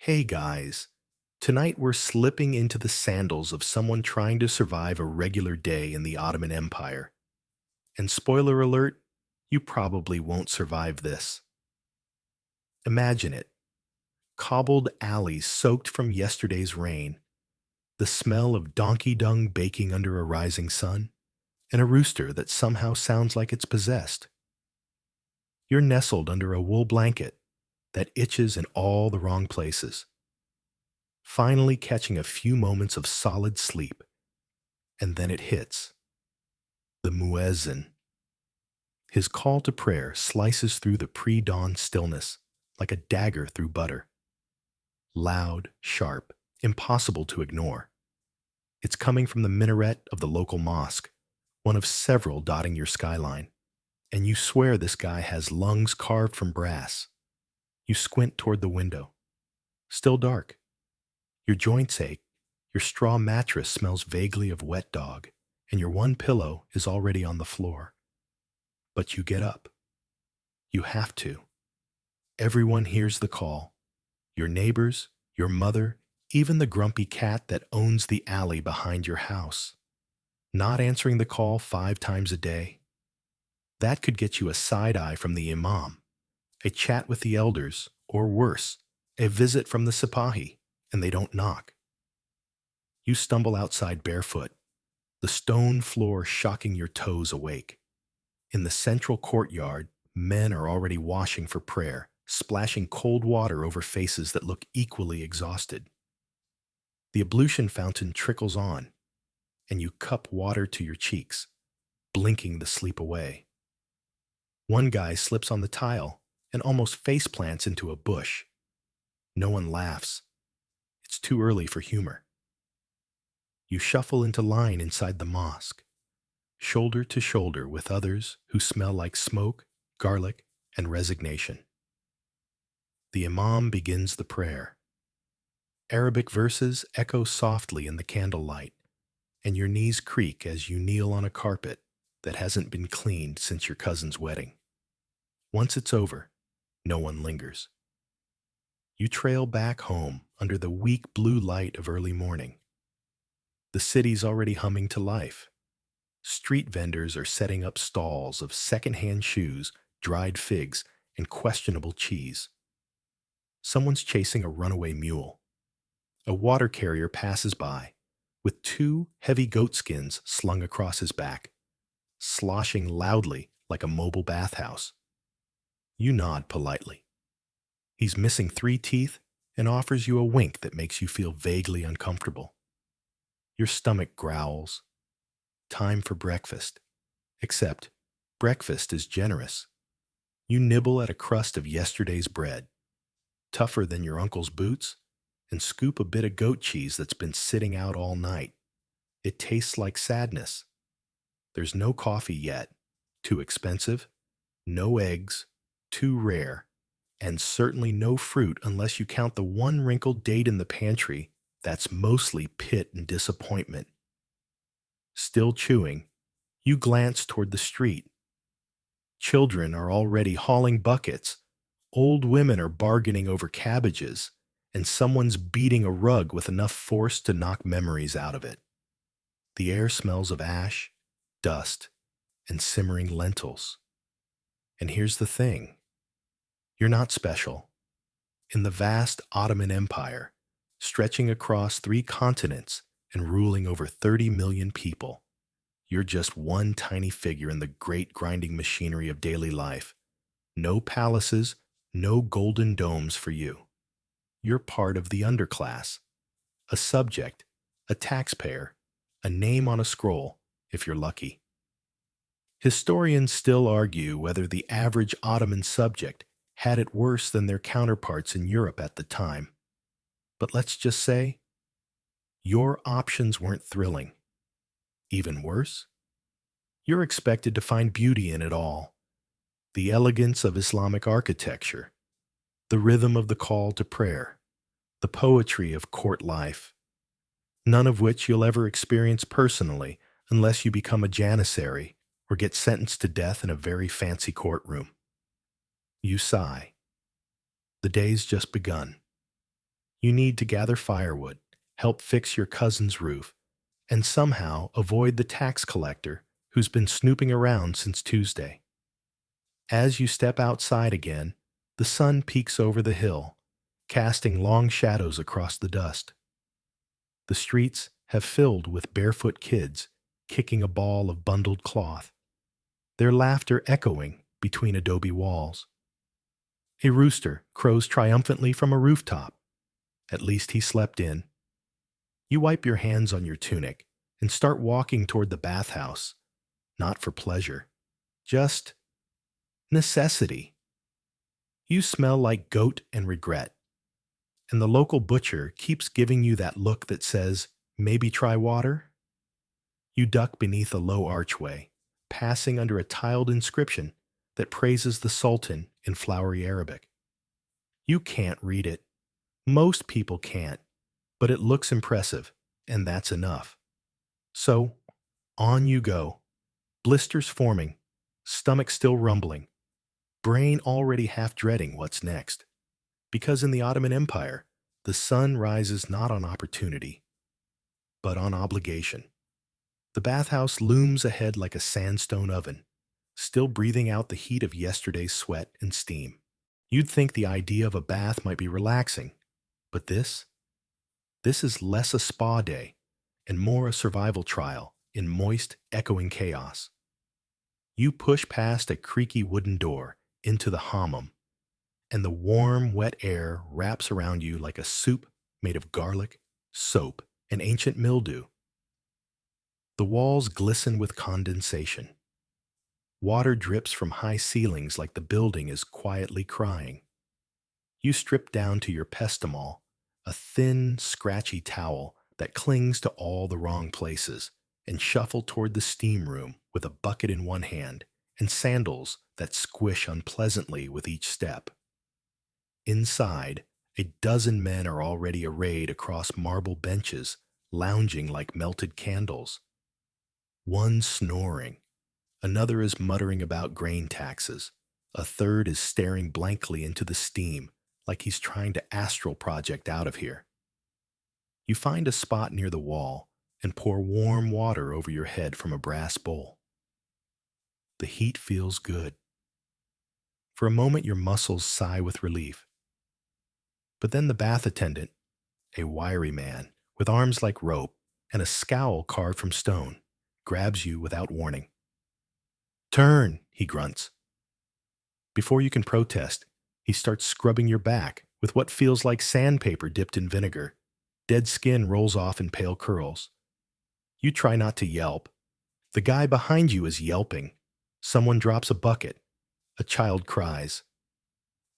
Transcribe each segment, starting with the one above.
Hey guys, tonight we're slipping into the sandals of someone trying to survive a regular day in the Ottoman Empire. And spoiler alert, you probably won't survive this. Imagine it, cobbled alleys soaked from yesterday's rain, the smell of donkey dung baking under a rising sun, and a rooster that somehow sounds like it's possessed. You're nestled under a wool blanket that itches in all the wrong places, finally catching a few moments of solid sleep. And then it hits. The muezzin. His call to prayer slices through the pre-dawn stillness like a dagger through butter. Loud, sharp, impossible to ignore. It's coming from the minaret of the local mosque, one of several dotting your skyline. And you swear this guy has lungs carved from brass. You squint toward the window. Still dark. Your joints ache. Your straw mattress smells vaguely of wet dog, and your one pillow is already on the floor. But you get up. You have to. Everyone hears the call. Your neighbors, your mother, even the grumpy cat that owns the alley behind your house. Not answering the call 5 times a day. That could get you a side eye from the imam, a chat with the elders, or worse, a visit from the sipahi, and they don't knock. You stumble outside barefoot, the stone floor shocking your toes awake. In the central courtyard, men are already washing for prayer, splashing cold water over faces that look equally exhausted. The ablution fountain trickles on, and you cup water to your cheeks, blinking the sleep away. One guy slips on the tile and almost face plants into a bush. No one laughs. It's too early for humor. You shuffle into line inside the mosque, shoulder to shoulder with others who smell like smoke, garlic, and resignation. The imam begins the prayer. Arabic verses echo softly in the candlelight, and your knees creak as you kneel on a carpet that hasn't been cleaned since your cousin's wedding. Once it's over, no one lingers. You trail back home under the weak blue light of early morning. The city's already humming to life. Street vendors are setting up stalls of secondhand shoes, dried figs, and questionable cheese. Someone's chasing a runaway mule. A water carrier passes by, with 2 heavy goatskins slung across his back, sloshing loudly like a mobile bathhouse. You nod politely. He's missing 3 teeth and offers you a wink that makes you feel vaguely uncomfortable. Your stomach growls. Time for breakfast. Except, breakfast is generous. You nibble at a crust of yesterday's bread, tougher than your uncle's boots, and scoop a bit of goat cheese that's been sitting out all night. It tastes like sadness. There's no coffee yet, too expensive, no eggs, too rare, and certainly no fruit unless you count the one wrinkled date in the pantry that's mostly pit and disappointment. Still chewing, you glance toward the street. Children are already hauling buckets, old women are bargaining over cabbages, and someone's beating a rug with enough force to knock memories out of it. The air smells of ash, dust, and simmering lentils. And here's the thing. You're not special. In the vast Ottoman Empire, stretching across 3 continents and ruling over 30 million people, you're just one tiny figure in the great grinding machinery of daily life. No palaces, no golden domes for you. You're part of the underclass, a subject, a taxpayer, a name on a scroll, if you're lucky. Historians still argue whether the average Ottoman subject had it worse than their counterparts in Europe at the time. But let's just say, your options weren't thrilling. Even worse, you're expected to find beauty in it all. The elegance of Islamic architecture, the rhythm of the call to prayer, the poetry of court life, none of which you'll ever experience personally unless you become a janissary or get sentenced to death in a very fancy courtroom. You sigh. The day's just begun. You need to gather firewood, help fix your cousin's roof, and somehow avoid the tax collector who's been snooping around since Tuesday. As you step outside again, the sun peeks over the hill, casting long shadows across the dust. The streets have filled with barefoot kids kicking a ball of bundled cloth, their laughter echoing between adobe walls. A rooster crows triumphantly from a rooftop. At least he slept in. You wipe your hands on your tunic and start walking toward the bathhouse, not for pleasure, just necessity. You smell like goat and regret, and the local butcher keeps giving you that look that says, maybe try water? You duck beneath a low archway, passing under a tiled inscription that praises the Sultan in flowery Arabic. You can't read it. Most people can't, but it looks impressive, and that's enough. So, on you go, blisters forming, stomach still rumbling, brain already half dreading what's next. Because in the Ottoman Empire, the sun rises not on opportunity, but on obligation. The bathhouse looms ahead like a sandstone oven, still breathing out the heat of yesterday's sweat and steam. You'd think the idea of a bath might be relaxing, but this is less a spa day and more a survival trial in moist, echoing chaos. You push past a creaky wooden door into the hammam, and the warm, wet air wraps around you like a soup made of garlic, soap, and ancient mildew. The walls glisten with condensation. Water drips from high ceilings like the building is quietly crying. You strip down to your pestamol, a thin, scratchy towel that clings to all the wrong places, and shuffle toward the steam room with a bucket in one hand and sandals that squish unpleasantly with each step. Inside, a dozen men are already arrayed across marble benches, lounging like melted candles. One snoring, another is muttering about grain taxes, a third is staring blankly into the steam like he's trying to astral project out of here. You find a spot near the wall and pour warm water over your head from a brass bowl. The heat feels good. For a moment, your muscles sigh with relief. But then the bath attendant, a wiry man with arms like rope and a scowl carved from stone, grabs you without warning. Turn, he grunts. Before you can protest, he starts scrubbing your back with what feels like sandpaper dipped in vinegar. Dead skin rolls off in pale curls. You try not to yelp. The guy behind you is yelping. Someone drops a bucket. A child cries.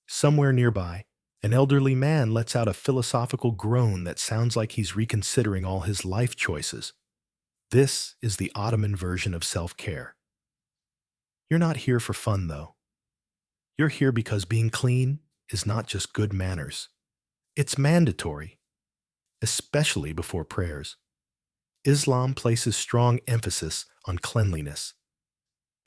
Somewhere nearby, an elderly man lets out a philosophical groan that sounds like he's reconsidering all his life choices. This is the Ottoman version of self-care. You're not here for fun, though. You're here because being clean is not just good manners. It's mandatory, especially before prayers. Islam places strong emphasis on cleanliness.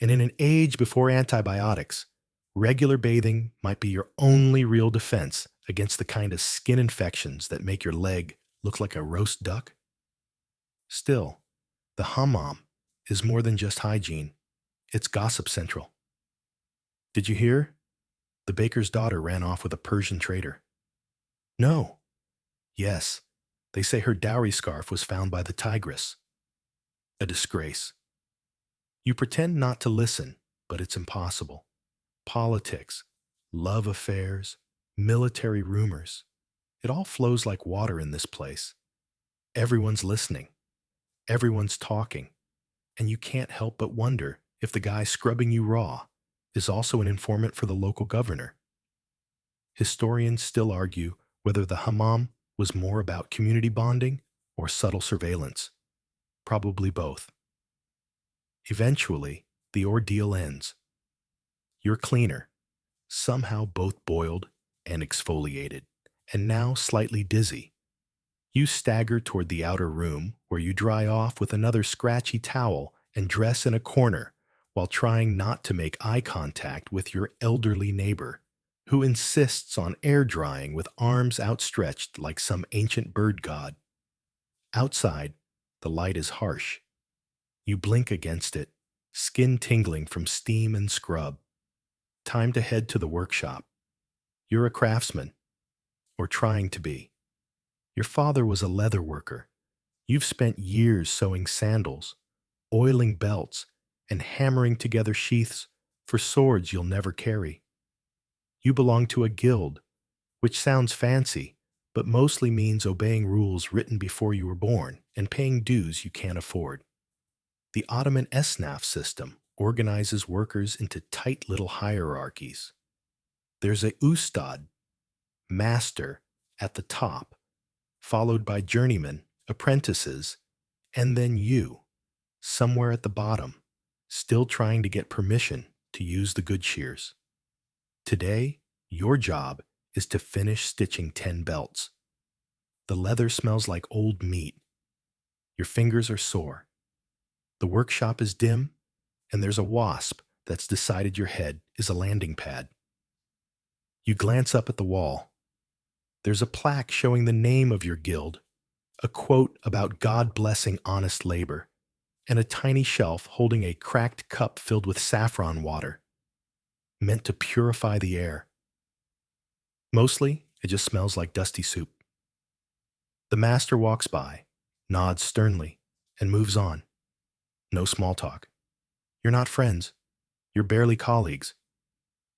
And in an age before antibiotics, regular bathing might be your only real defense against the kind of skin infections that make your leg look like a roast duck. Still, the hammam is more than just hygiene. It's gossip central. Did you hear? The baker's daughter ran off with a Persian trader. No. Yes, they say her dowry scarf was found by the tigress. A disgrace. You pretend not to listen, but it's impossible. Politics, love affairs, military rumors. It all flows like water in this place. Everyone's listening. Everyone's talking. And you can't help but wonder if the guy scrubbing you raw is also an informant for the local governor. Historians still argue whether the hammam was more about community bonding or subtle surveillance. Probably both. Eventually, the ordeal ends. You're cleaner, somehow both boiled and exfoliated, and now slightly dizzy. You stagger toward the outer room where you dry off with another scratchy towel and dress in a corner while trying not to make eye contact with your elderly neighbor, who insists on air drying with arms outstretched like some ancient bird god. Outside, the light is harsh. You blink against it, skin tingling from steam and scrub. Time to head to the workshop. You're a craftsman, or trying to be. Your father was a leather worker. You've spent years sewing sandals, oiling belts, and hammering together sheaths for swords you'll never carry. You belong to a guild, which sounds fancy, but mostly means obeying rules written before you were born and paying dues you can't afford. The Ottoman esnaf system organizes workers into tight little hierarchies. There's a ustad, master, at the top, followed by journeymen, apprentices, and then you, somewhere at the bottom, still trying to get permission to use the good shears. Today, your job is to finish stitching 10 belts. The leather smells like old meat. Your fingers are sore. The workshop is dim, and there's a wasp that's decided your head is a landing pad. You glance up at the wall. There's a plaque showing the name of your guild, a quote about God blessing honest labor, and a tiny shelf holding a cracked cup filled with saffron water, meant to purify the air. Mostly, it just smells like dusty soup. The master walks by, nods sternly, and moves on. No small talk. You're not friends. You're barely colleagues.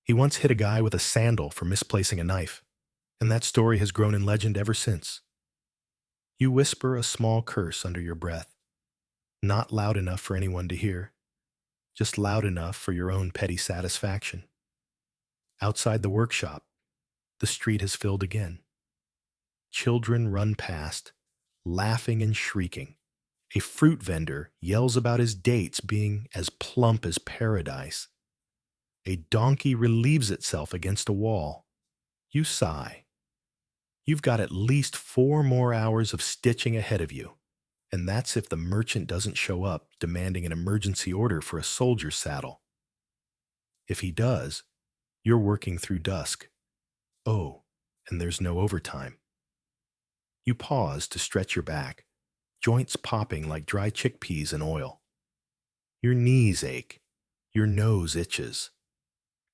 He once hit a guy with a sandal for misplacing a knife, and that story has grown in legend ever since. You whisper a small curse under your breath, not loud enough for anyone to hear, just loud enough for your own petty satisfaction. Outside the workshop, the street has filled again. Children run past, laughing and shrieking. A fruit vendor yells about his dates being as plump as paradise. A donkey relieves itself against a wall. You sigh. You've got at least 4 more hours of stitching ahead of you, and that's if the merchant doesn't show up demanding an emergency order for a soldier's saddle. If he does, you're working through dusk. Oh, and there's no overtime. You pause to stretch your back, joints popping like dry chickpeas in oil. Your knees ache. Your nose itches.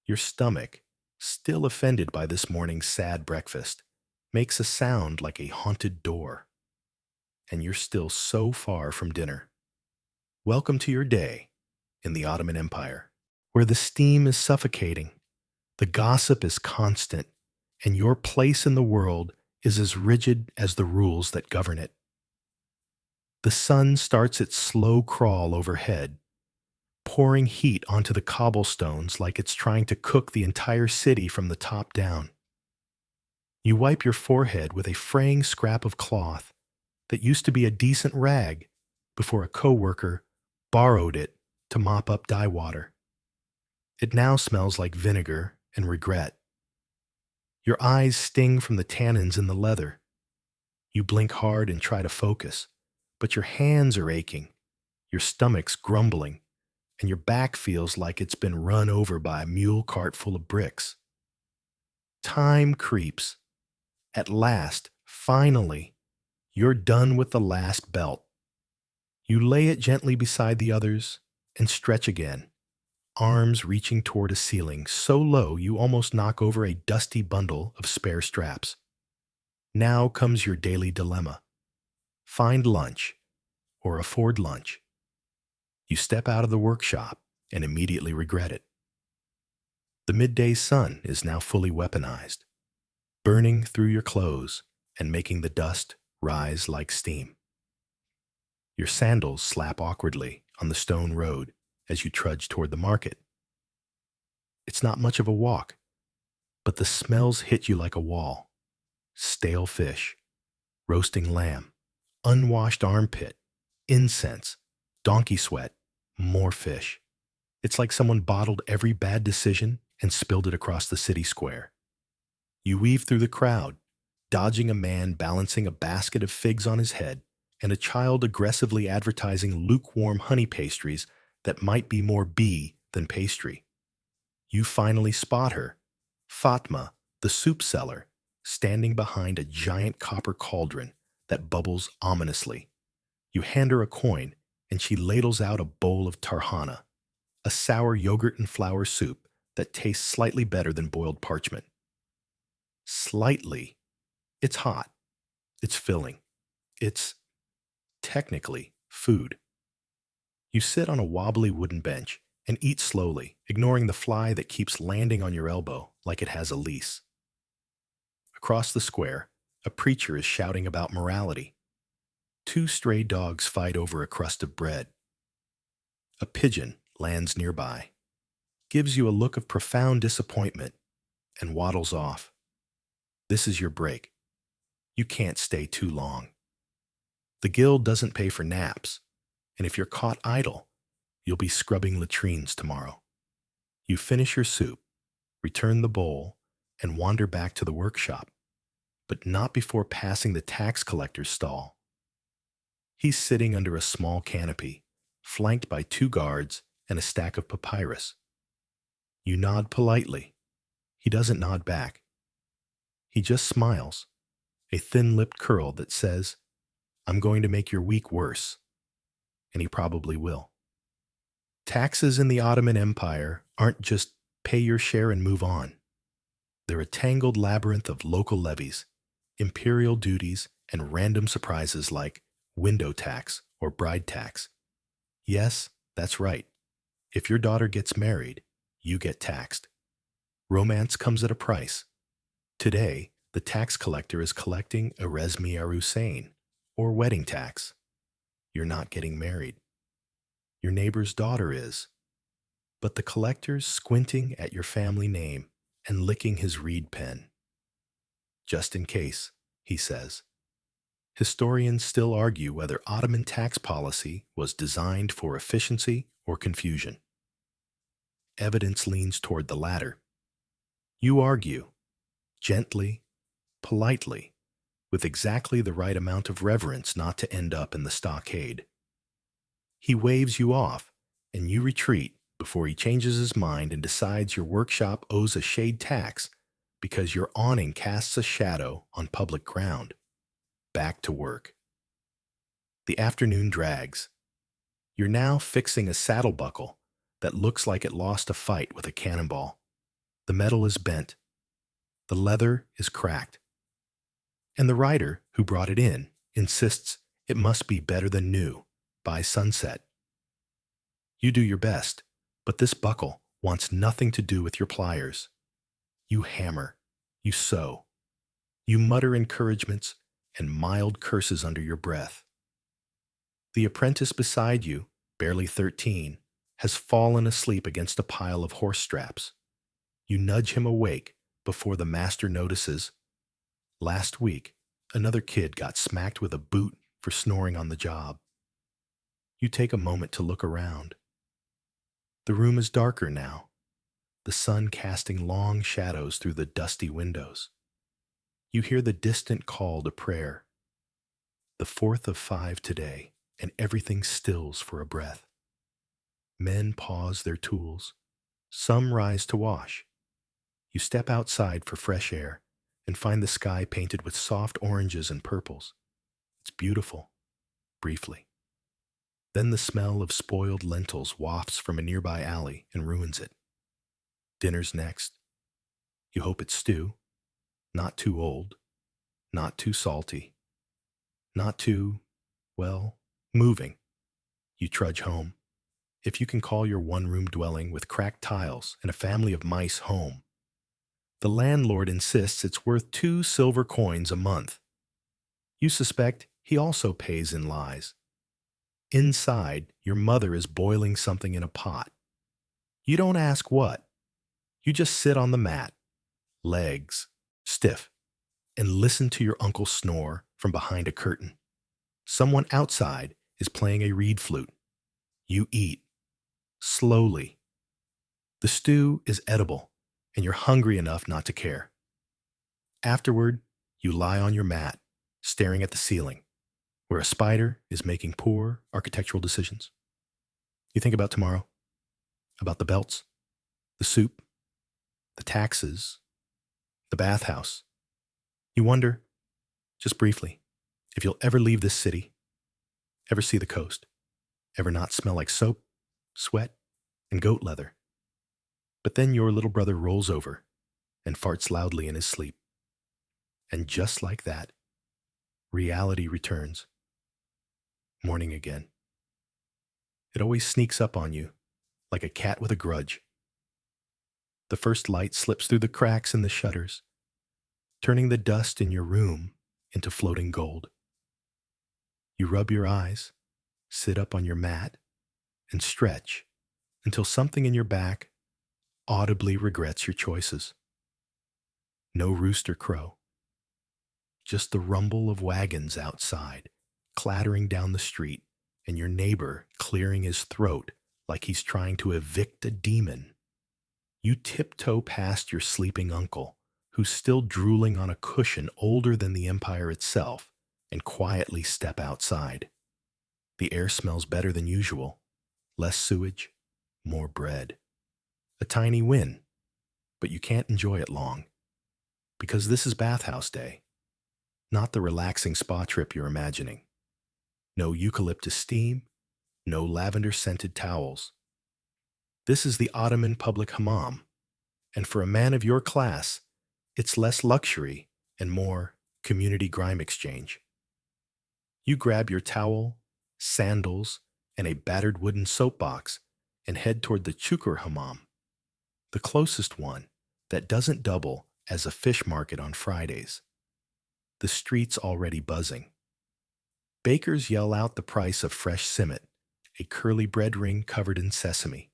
Your stomach, still offended by this morning's sad breakfast, makes a sound like a haunted door. And you're still so far from dinner. Welcome to your day in the Ottoman Empire, where the steam is suffocating, the gossip is constant, and your place in the world is as rigid as the rules that govern it. The sun starts its slow crawl overhead, pouring heat onto the cobblestones like it's trying to cook the entire city from the top down. You wipe your forehead with a fraying scrap of cloth that used to be a decent rag before a coworker borrowed it to mop up dye water. It now smells like vinegar and regret. Your eyes sting from the tannins in the leather. You blink hard and try to focus, but your hands are aching, your stomach's grumbling, and your back feels like it's been run over by a mule cart full of bricks. Time creeps. At last, finally, you're done with the last belt. You lay it gently beside the others and stretch again, arms reaching toward a ceiling so low you almost knock over a dusty bundle of spare straps. Now comes your daily dilemma. Find lunch or afford lunch. You step out of the workshop and immediately regret it. The midday sun is now fully weaponized, burning through your clothes and making the dust rise like steam. Your sandals slap awkwardly on the stone road as you trudge toward the market. It's not much of a walk, but the smells hit you like a wall. Stale fish, roasting lamb, unwashed armpit, incense, donkey sweat, more fish. It's like someone bottled every bad decision and spilled it across the city square. You weave through the crowd, dodging a man balancing a basket of figs on his head and a child aggressively advertising lukewarm honey pastries that might be more bee than pastry. You finally spot her, Fatma, the soup seller, standing behind a giant copper cauldron that bubbles ominously. You hand her a coin, and she ladles out a bowl of tarhana, a sour yogurt and flour soup that tastes slightly better than boiled parchment. Slightly. It's hot. It's filling. It's, technically, food. You sit on a wobbly wooden bench and eat slowly, ignoring the fly that keeps landing on your elbow like it has a lease. Across the square, a preacher is shouting about morality. Two stray dogs fight over a crust of bread. A pigeon lands nearby, gives you a look of profound disappointment, and waddles off. This is your break. You can't stay too long. The guild doesn't pay for naps, and if you're caught idle, you'll be scrubbing latrines tomorrow. You finish your soup, return the bowl, and wander back to the workshop, but not before passing the tax collector's stall. He's sitting under a small canopy, flanked by two guards and a stack of papyrus. You nod politely. He doesn't nod back. He just smiles, a thin-lipped curl that says, "I'm going to make your week worse." And he probably will. Taxes in the Ottoman Empire aren't just pay your share and move on. They're a tangled labyrinth of local levies, imperial duties, and random surprises like window tax or bride tax. Yes, that's right. If your daughter gets married, you get taxed. Romance comes at a price. Today, the tax collector is collecting a resmi arusain, or wedding tax. You're not getting married. Your neighbor's daughter is. But the collector's squinting at your family name and licking his reed pen. Just in case, he says. Historians still argue whether Ottoman tax policy was designed for efficiency or confusion. Evidence leans toward the latter. You argue, gently, politely, with exactly the right amount of reverence not to end up in the stockade. He waves you off, and you retreat before he changes his mind and decides your workshop owes a shade tax because your awning casts a shadow on public ground. Back to work. The afternoon drags. You're now fixing a saddle buckle that looks like it lost a fight with a cannonball. The metal is bent. The leather is cracked. And the rider who brought it in insists it must be better than new by sunset. You do your best, but this buckle wants nothing to do with your pliers. You hammer. You sew. You mutter encouragements and mild curses under your breath. The apprentice beside you, barely 13, has fallen asleep against a pile of horse straps. You nudge him awake before the master notices. Last week, another kid got smacked with a boot for snoring on the job. You take a moment to look around. The room is darker now, the sun casting long shadows through the dusty windows. You hear the distant call to prayer. The 4th of 5 today, and everything stills for a breath. Men pause their tools. Some rise to wash. You step outside for fresh air and find the sky painted with soft oranges and purples. It's beautiful, briefly. Then the smell of spoiled lentils wafts from a nearby alley and ruins it. Dinner's next. You hope it's stew. Not too old. Not too salty. Not too, well, moving. You trudge home. If you can call your one-room dwelling with cracked tiles and a family of mice home. The landlord insists it's worth 2 silver coins a month. You suspect he also pays in lies. Inside, your mother is boiling something in a pot. You don't ask what. You just sit on the mat, legs stiff, and listen to your uncle snore from behind a curtain. Someone outside is playing a reed flute. You eat. Slowly. The stew is edible, and you're hungry enough not to care. Afterward, you lie on your mat, staring at the ceiling, where a spider is making poor architectural decisions. You think about tomorrow, about the belts, the soup, the taxes, The bathhouse. You wonder, just briefly, if you'll ever leave this city, ever see the coast, ever not smell like soap, sweat, and goat leather. But then your little brother rolls over and farts loudly in his sleep. And just like that, reality returns. Morning again. It always sneaks up on you, like a cat with a grudge. The first light slips through the cracks in the shutters, turning the dust in your room into floating gold. You rub your eyes, sit up on your mat, and stretch until something in your back audibly regrets your choices. No rooster crow, just the rumble of wagons outside, clattering down the street, and your neighbor clearing his throat like he's trying to evict a demon. You tiptoe past your sleeping uncle, who's still drooling on a cushion older than the empire itself, and quietly step outside. The air smells better than usual. Less sewage, more bread. A tiny win, but you can't enjoy it long. Because this is bathhouse day, not the relaxing spa trip you're imagining. No eucalyptus steam, no lavender-scented towels. This is the Ottoman public hammam, and for a man of your class, it's less luxury and more community grime exchange. You grab your towel, sandals, and a battered wooden soapbox and head toward the chukur hammam, the closest one that doesn't double as a fish market on Fridays. The street's already buzzing. Bakers yell out the price of fresh simmet, a curly bread ring covered in sesame.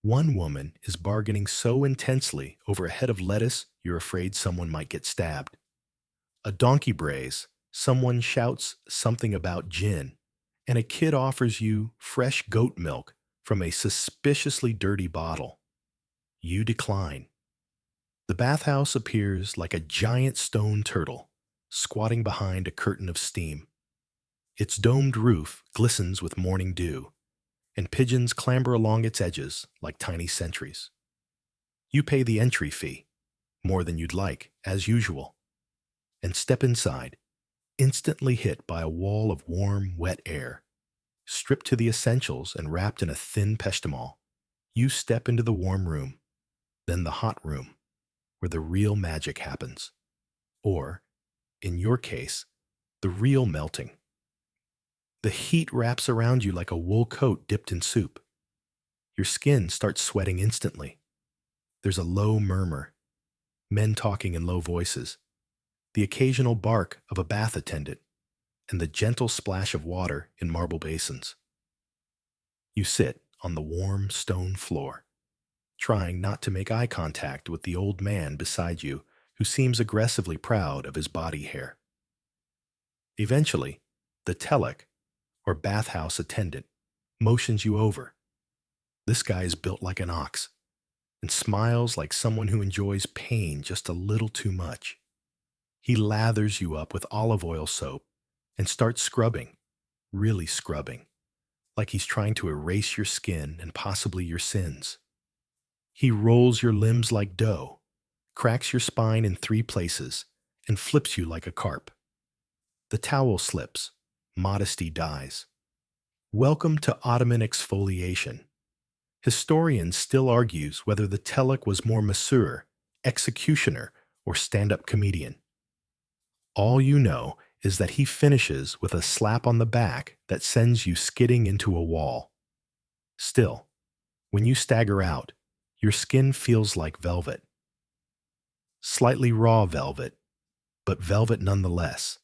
One woman is bargaining so intensely over a head of lettuce you're afraid someone might get stabbed. A donkey brays, someone shouts something about gin, and a kid offers you fresh goat milk from a suspiciously dirty bottle. You decline. The bathhouse appears like a giant stone turtle, squatting behind a curtain of steam. Its domed roof glistens with morning dew, and pigeons clamber along its edges like tiny sentries. You pay the entry fee, more than you'd like, as usual, and step inside, instantly hit by a wall of warm, wet air. Stripped to the essentials and wrapped in a thin peshtimal, you step into the warm room, then the hot room, where the real magic happens. Or, in your case, the real melting. The heat wraps around you like a wool coat dipped in soup. Your skin starts sweating instantly. There's a low murmur, men talking in low voices, the occasional bark of a bath attendant, and the gentle splash of water in marble basins. You sit on the warm stone floor, trying not to make eye contact with the old man beside you who seems aggressively proud of his body hair. Eventually, the telek, or bathhouse attendant, motions you over. This guy is built like an ox and smiles like someone who enjoys pain just a little too much. He lathers you up with olive oil soap and starts scrubbing, really scrubbing, like he's trying to erase your skin and possibly your sins. He rolls your limbs like dough, cracks your spine in 3 places, and flips you like a carp. The towel slips, modesty dies. Welcome to Ottoman exfoliation. Historians still argues whether the telek was more masseur, executioner, or stand-up comedian. All you know is that he finishes with a slap on the back that sends you skidding into a wall. Still, when you stagger out, your skin feels like velvet. Slightly raw velvet, but velvet nonetheless.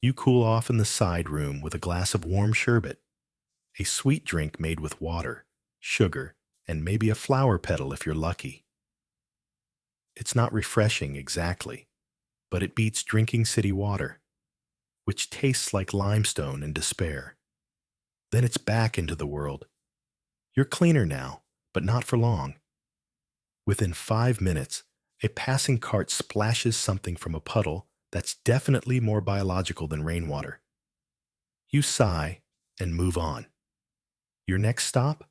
You cool off in the side room with a glass of warm sherbet, a sweet drink made with water, sugar, and maybe a flower petal if you're lucky. It's not refreshing exactly, but it beats drinking city water, which tastes like limestone and despair. Then it's back into the world. You're cleaner now, but not for long. Within 5 minutes, a passing cart splashes something from a puddle that's definitely more biological than rainwater. You sigh and move on. Your next stop?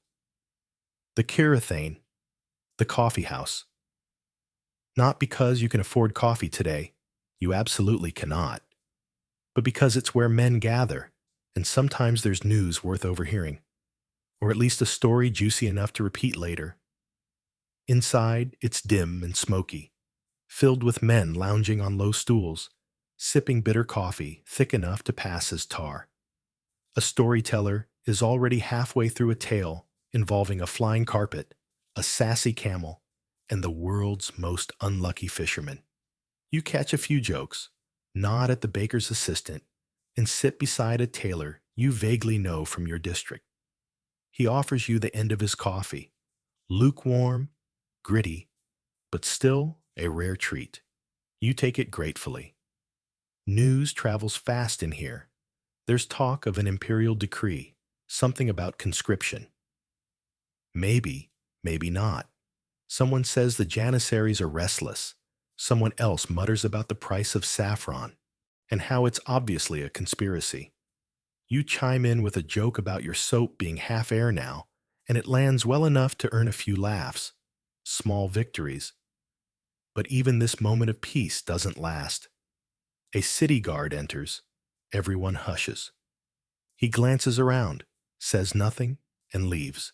The Kirathane, the coffee house. Not because you can afford coffee today, you absolutely cannot, but because it's where men gather, and sometimes there's news worth overhearing, or at least a story juicy enough to repeat later. Inside, it's dim and smoky, filled with men lounging on low stools, sipping bitter coffee thick enough to pass as tar. A storyteller is already halfway through a tale involving a flying carpet, a sassy camel, and the world's most unlucky fisherman. You catch a few jokes, nod at the baker's assistant, and sit beside a tailor you vaguely know from your district. He offers you the end of his coffee, lukewarm, gritty, but still a rare treat. You take it gratefully. News travels fast in here. There's talk of an imperial decree, something about conscription. Maybe, maybe not. Someone says the Janissaries are restless. Someone else mutters about the price of saffron and how it's obviously a conspiracy. You chime in with a joke about your soap being half air now, and it lands well enough to earn a few laughs. Small victories. But even this moment of peace doesn't last. A city guard enters. Everyone hushes. He glances around, says nothing, and leaves.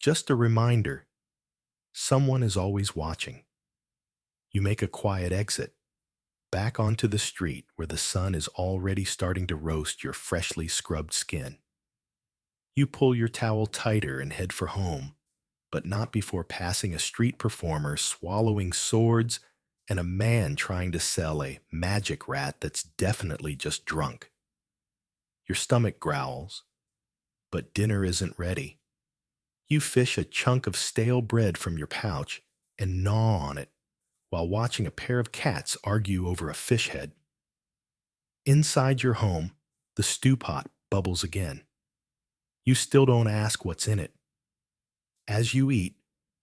Just a reminder. Someone is always watching. You make a quiet exit, back onto the street where the sun is already starting to roast your freshly scrubbed skin. You pull your towel tighter and head for home, but not before passing a street performer swallowing swords and a man trying to sell a magic rat that's definitely just drunk. Your stomach growls, but dinner isn't ready. You fish a chunk of stale bread from your pouch and gnaw on it while watching a pair of cats argue over a fish head. Inside your home, the stew pot bubbles again. You still don't ask what's in it. As you eat,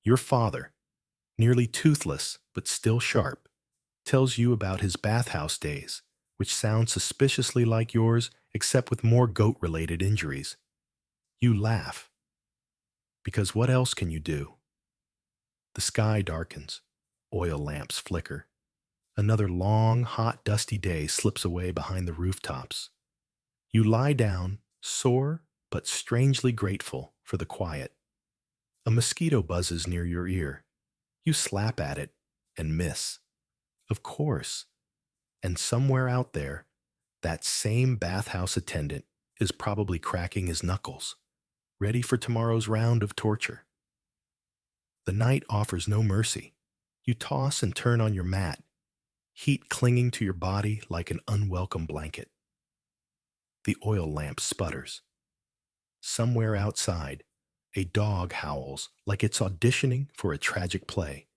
your father, nearly toothless but still sharp, tells you about his bathhouse days, which sound suspiciously like yours except with more goat-related injuries. You laugh. Because what else can you do? The sky darkens. Oil lamps flicker. Another long, hot, dusty day slips away behind the rooftops. You lie down, sore but strangely grateful for the quiet. A mosquito buzzes near your ear. You slap at it and miss. Of course. And somewhere out there, that same bathhouse attendant is probably cracking his knuckles, ready for tomorrow's round of torture. The night offers no mercy. You toss and turn on your mat, heat clinging to your body like an unwelcome blanket. The oil lamp sputters. Somewhere outside, a dog howls like it's auditioning for a tragic play,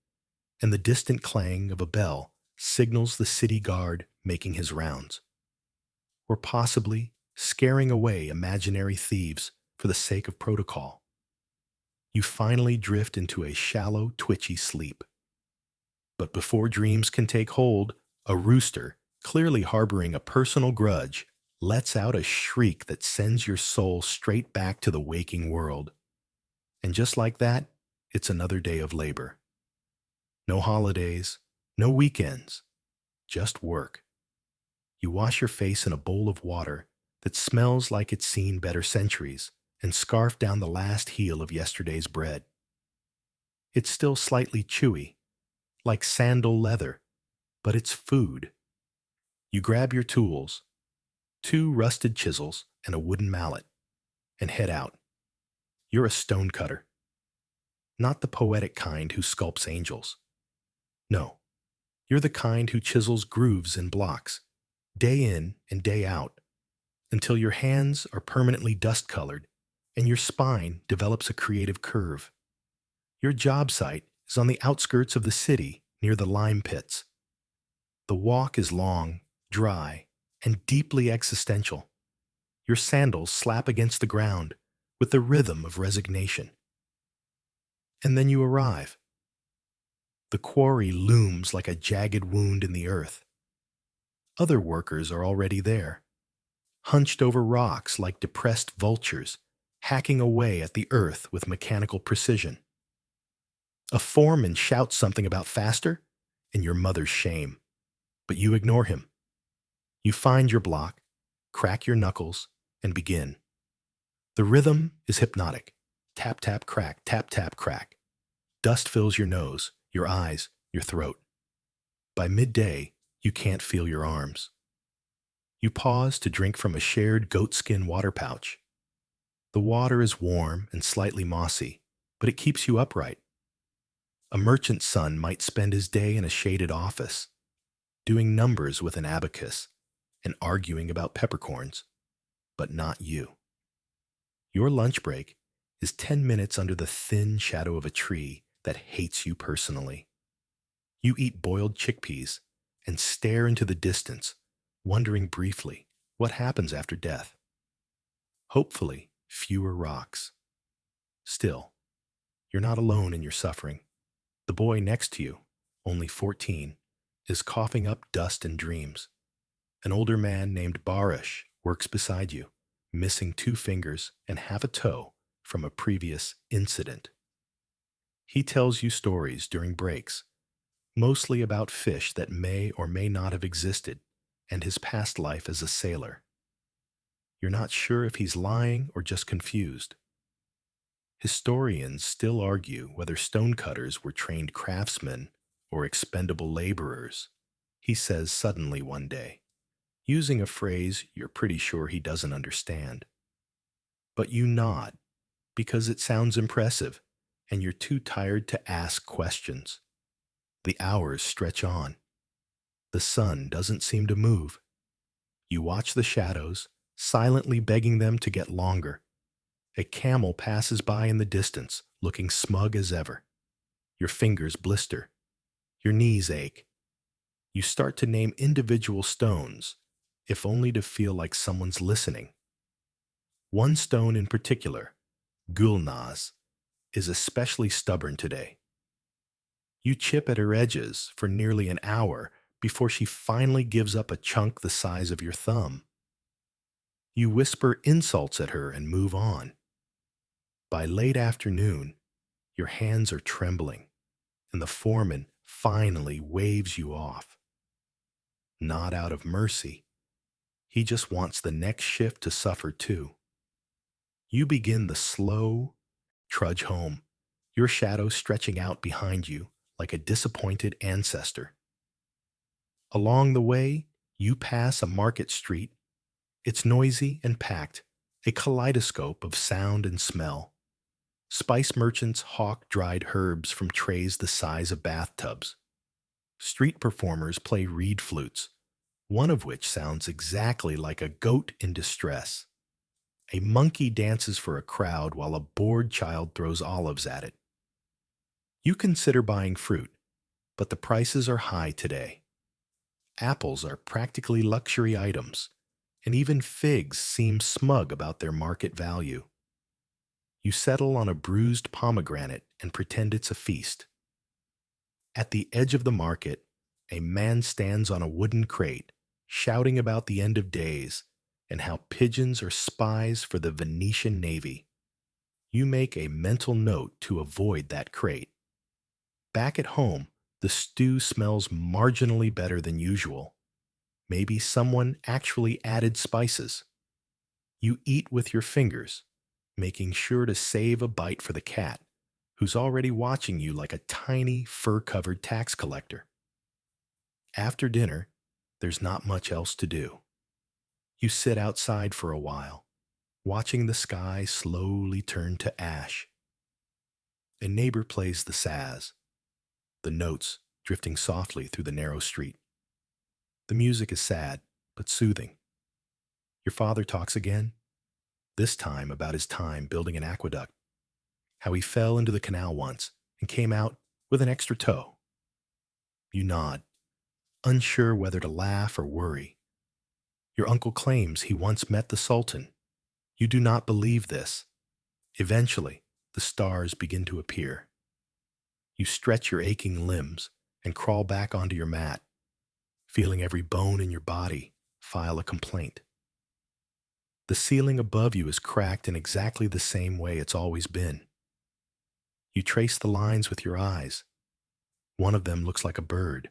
and the distant clang of a bell signals the city guard making his rounds. Or possibly scaring away imaginary thieves for the sake of protocol. You finally drift into a shallow, twitchy sleep. But before dreams can take hold, a rooster, clearly harboring a personal grudge, lets out a shriek that sends your soul straight back to the waking world. And just like that, it's another day of labor. No holidays, no weekends, just work. You wash your face in a bowl of water that smells like it's seen better centuries and scarf down the last heel of yesterday's bread. It's still slightly chewy, like sandal leather, but it's food. You grab your tools, 2 rusted chisels and a wooden mallet, and head out. You're a stonecutter. Not the poetic kind who sculpts angels. No, you're the kind who chisels grooves in blocks, day in and day out, until your hands are permanently dust-colored and your spine develops a creative curve. Your job site is on the outskirts of the city near the lime pits. The walk is long, dry, and deeply existential. Your sandals slap against the ground with the rhythm of resignation. And then you arrive. The quarry looms like a jagged wound in the earth. Other workers are already there, hunched over rocks like depressed vultures, hacking away at the earth with mechanical precision. A foreman shouts something about faster, and your mother's shame. But you ignore him. You find your block, crack your knuckles, and begin. The rhythm is hypnotic. Tap, tap, crack, tap, tap, crack. Dust fills your nose, your eyes, your throat. By midday, you can't feel your arms. You pause to drink from a shared goatskin water pouch. The water is warm and slightly mossy, but it keeps you upright. A merchant's son might spend his day in a shaded office, doing numbers with an abacus and arguing about peppercorns, but not you. Your lunch break is 10 minutes under the thin shadow of a tree that hates you personally. You eat boiled chickpeas and stare into the distance, wondering briefly what happens after death. Hopefully, fewer rocks. Still, you're not alone in your suffering. The boy next to you, only 14, is coughing up dust and dreams. An older man named Barish works beside you, missing 2 fingers and half a toe from a previous incident. He tells you stories during breaks, mostly about fish that may or may not have existed and his past life as a sailor. You're not sure if he's lying or just confused. Historians still argue whether stonecutters were trained craftsmen or expendable laborers, he says suddenly one day, using a phrase you're pretty sure he doesn't understand. But you nod because it sounds impressive and you're too tired to ask questions. The hours stretch on. The sun doesn't seem to move. You watch the shadows, silently begging them to get longer. A camel passes by in the distance, looking smug as ever. Your fingers blister. Your knees ache. You start to name individual stones, if only to feel like someone's listening. One stone in particular, Gulnaz, is especially stubborn today. You chip at her edges for nearly an hour before she finally gives up a chunk the size of your thumb. You whisper insults at her and move on. By late afternoon, your hands are trembling, and the foreman finally waves you off. Not out of mercy. He just wants the next shift to suffer too. You begin the slow trudge home, your shadow stretching out behind you like a disappointed ancestor. Along the way, you pass a market street. It's noisy and packed, a kaleidoscope of sound and smell. Spice merchants hawk dried herbs from trays the size of bathtubs. Street performers play reed flutes, one of which sounds exactly like a goat in distress. A monkey dances for a crowd while a bored child throws olives at it. You consider buying fruit, but the prices are high today. Apples are practically luxury items, and even figs seem smug about their market value. You settle on a bruised pomegranate and pretend it's a feast. At the edge of the market, a man stands on a wooden crate, shouting about the end of days and how pigeons are spies for the Venetian Navy. You make a mental note to avoid that crate. Back at home, the stew smells marginally better than usual. Maybe someone actually added spices. You eat with your fingers, making sure to save a bite for the cat, who's already watching you like a tiny, fur-covered tax collector. After dinner, there's not much else to do. You sit outside for a while, watching the sky slowly turn to ash. A neighbor plays the saz, the notes drifting softly through the narrow street. The music is sad, but soothing. Your father talks again, this time about his time building an aqueduct, how he fell into the canal once and came out with an extra toe. You nod, unsure whether to laugh or worry. Your uncle claims he once met the Sultan. You do not believe this. Eventually, the stars begin to appear. You stretch your aching limbs and crawl back onto your mat, feeling every bone in your body file a complaint. The ceiling above you is cracked in exactly the same way it's always been. You trace the lines with your eyes. One of them looks like a bird,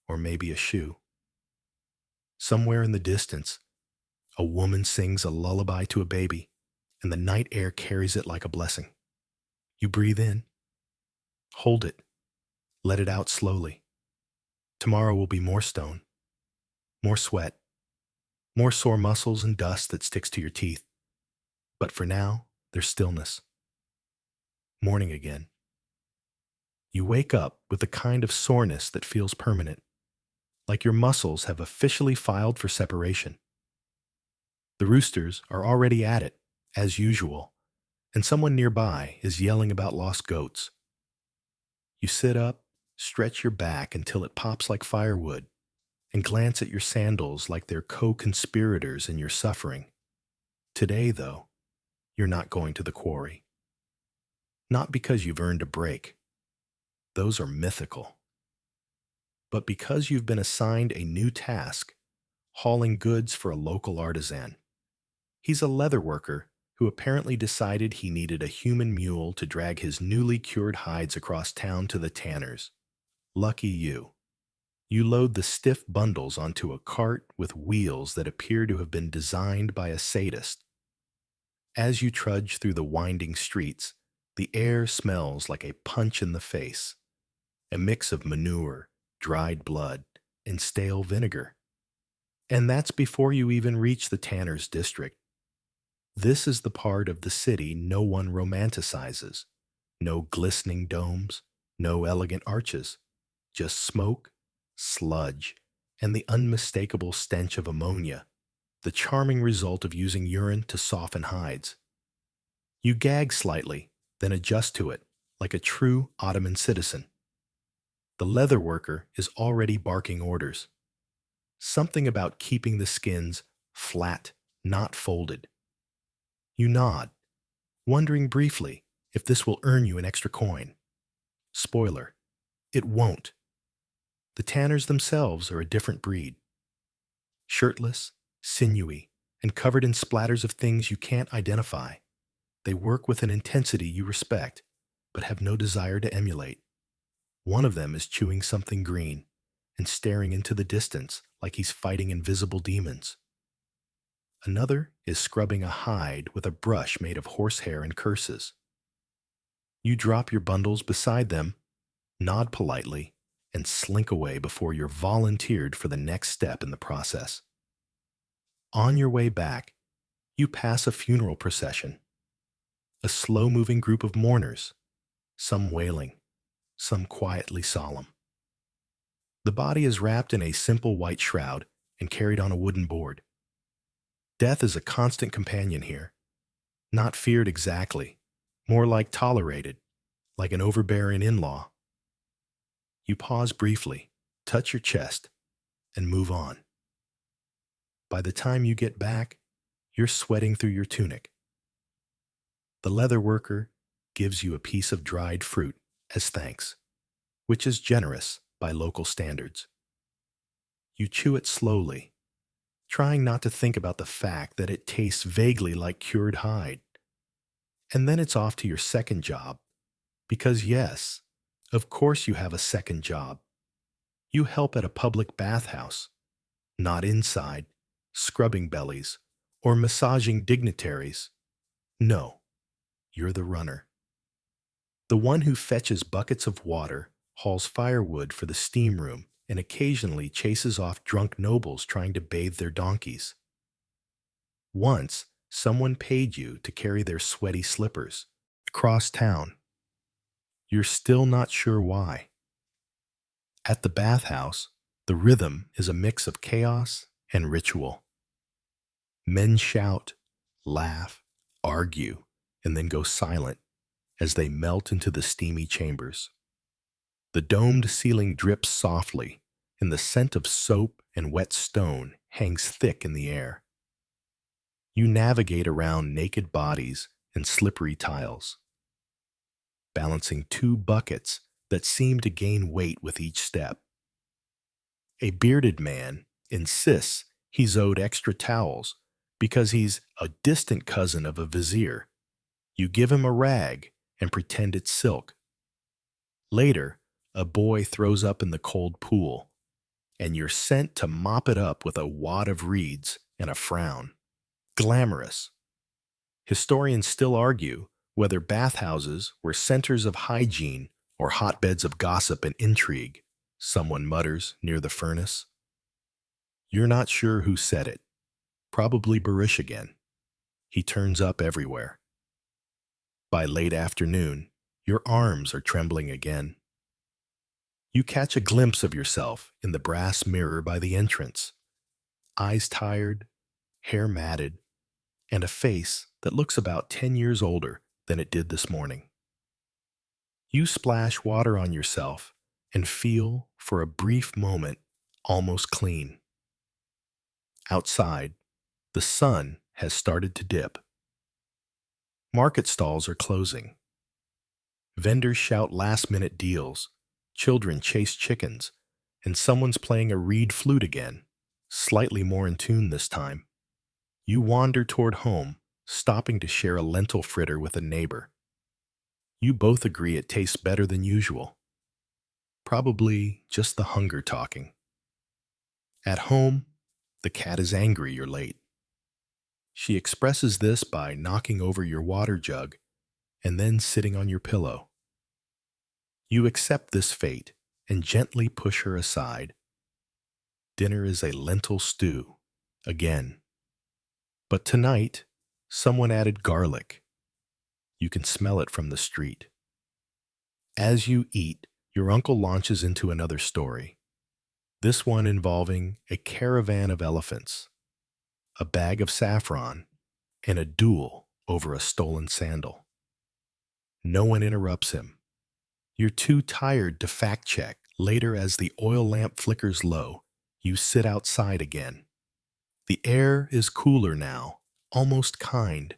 or maybe a shoe. Somewhere in the distance, a woman sings a lullaby to a baby, and the night air carries it like a blessing. You breathe in, hold it, let it out slowly. Tomorrow will be more stone, more sweat, more sore muscles and dust that sticks to your teeth. But for now, there's stillness. Morning again. You wake up with the kind of soreness that feels permanent, like your muscles have officially filed for separation. The roosters are already at it, as usual, and someone nearby is yelling about lost goats. You sit up, stretch your back until it pops like firewood, and glance at your sandals like they're co-conspirators in your suffering. Today, though, you're not going to the quarry. Not because you've earned a break. Those are mythical. But because you've been assigned a new task, hauling goods for a local artisan. He's a leather worker who apparently decided he needed a human mule to drag his newly cured hides across town to the tanners. Lucky you. You load the stiff bundles onto a cart with wheels that appear to have been designed by a sadist. As you trudge through the winding streets, the air smells like a punch in the face, a mix of manure, dried blood, and stale vinegar. And that's before you even reach the tanner's district. This is the part of the city no one romanticizes. No glistening domes, no elegant arches, just smoke, sludge, and the unmistakable stench of ammonia, the charming result of using urine to soften hides. You gag slightly, then adjust to it, like a true Ottoman citizen. The leather worker is already barking orders. Something about keeping the skins flat, not folded. You nod, wondering briefly if this will earn you an extra coin. Spoiler, it won't. The tanners themselves are a different breed. Shirtless, sinewy, and covered in splatters of things you can't identify. They work with an intensity you respect, but have no desire to emulate. One of them is chewing something green and staring into the distance like he's fighting invisible demons. Another is scrubbing a hide with a brush made of horsehair and curses. You drop your bundles beside them, nod politely, and slink away before you're volunteered for the next step in the process. On your way back, you pass a funeral procession. A slow-moving group of mourners, some wailing, some quietly solemn. The body is wrapped in a simple white shroud and carried on a wooden board. Death is a constant companion here. Not feared exactly, more like tolerated, like an overbearing in-law. You pause briefly, touch your chest, and move on. By the time you get back, you're sweating through your tunic. The leather worker gives you a piece of dried fruit as thanks, which is generous by local standards. You chew it slowly, trying not to think about the fact that it tastes vaguely like cured hide. And then it's off to your second job, because yes, of course you have a second job. You help at a public bathhouse, not inside, scrubbing bellies, or massaging dignitaries. No, you're the runner. The one who fetches buckets of water, hauls firewood for the steam room, and occasionally chases off drunk nobles trying to bathe their donkeys. Once, someone paid you to carry their sweaty slippers across town. You're still not sure why. At the bathhouse, the rhythm is a mix of chaos and ritual. Men shout, laugh, argue, and then go silent as they melt into the steamy chambers. The domed ceiling drips softly, and the scent of soap and wet stone hangs thick in the air. You navigate around naked bodies and slippery tiles, balancing two buckets that seem to gain weight with each step. A bearded man insists he's owed extra towels because he's a distant cousin of a vizier. You give him a rag and pretend it's silk. Later, a boy throws up in the cold pool. and you're sent to mop it up with a wad of reeds and a frown. Glamorous. Historians still argue whether bathhouses were centers of hygiene or hotbeds of gossip and intrigue, someone mutters near the furnace. You're not sure who said it. Probably Barish again. He turns up everywhere. By late afternoon, your arms are trembling again. You catch a glimpse of yourself in the brass mirror by the entrance. Eyes tired, hair matted, and a face that looks about 10 years older than it did this morning. You splash water on yourself and feel, for a brief moment, almost clean. Outside, the sun has started to dip. Market stalls are closing. Vendors shout last-minute deals, children chase chickens, and someone's playing a reed flute again, slightly more in tune this time. You wander toward home, stopping to share a lentil fritter with a neighbor. You both agree it tastes better than usual. Probably just the hunger talking. At home, the cat is angry you're late. She expresses this by knocking over your water jug and then sitting on your pillow. You accept this fate and gently push her aside. Dinner is a lentil stew, again. But tonight, someone added garlic. You can smell it from the street. As you eat, your uncle launches into another story, this one involving a caravan of elephants, a bag of saffron, and a duel over a stolen sandal. No one interrupts him. You're too tired to fact-check. Later, as the oil lamp flickers low, you sit outside again. The air is cooler now, almost kind.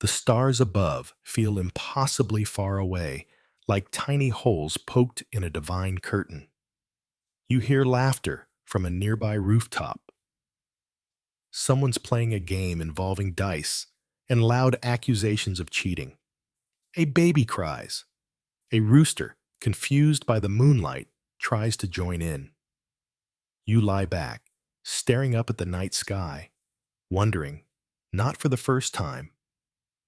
The stars above feel impossibly far away, like tiny holes poked in a divine curtain. You hear laughter from a nearby rooftop. Someone's playing a game involving dice and loud accusations of cheating. A baby cries. A rooster, confused by the moonlight, tries to join in. You lie back, staring up at the night sky, wondering, not for the first time,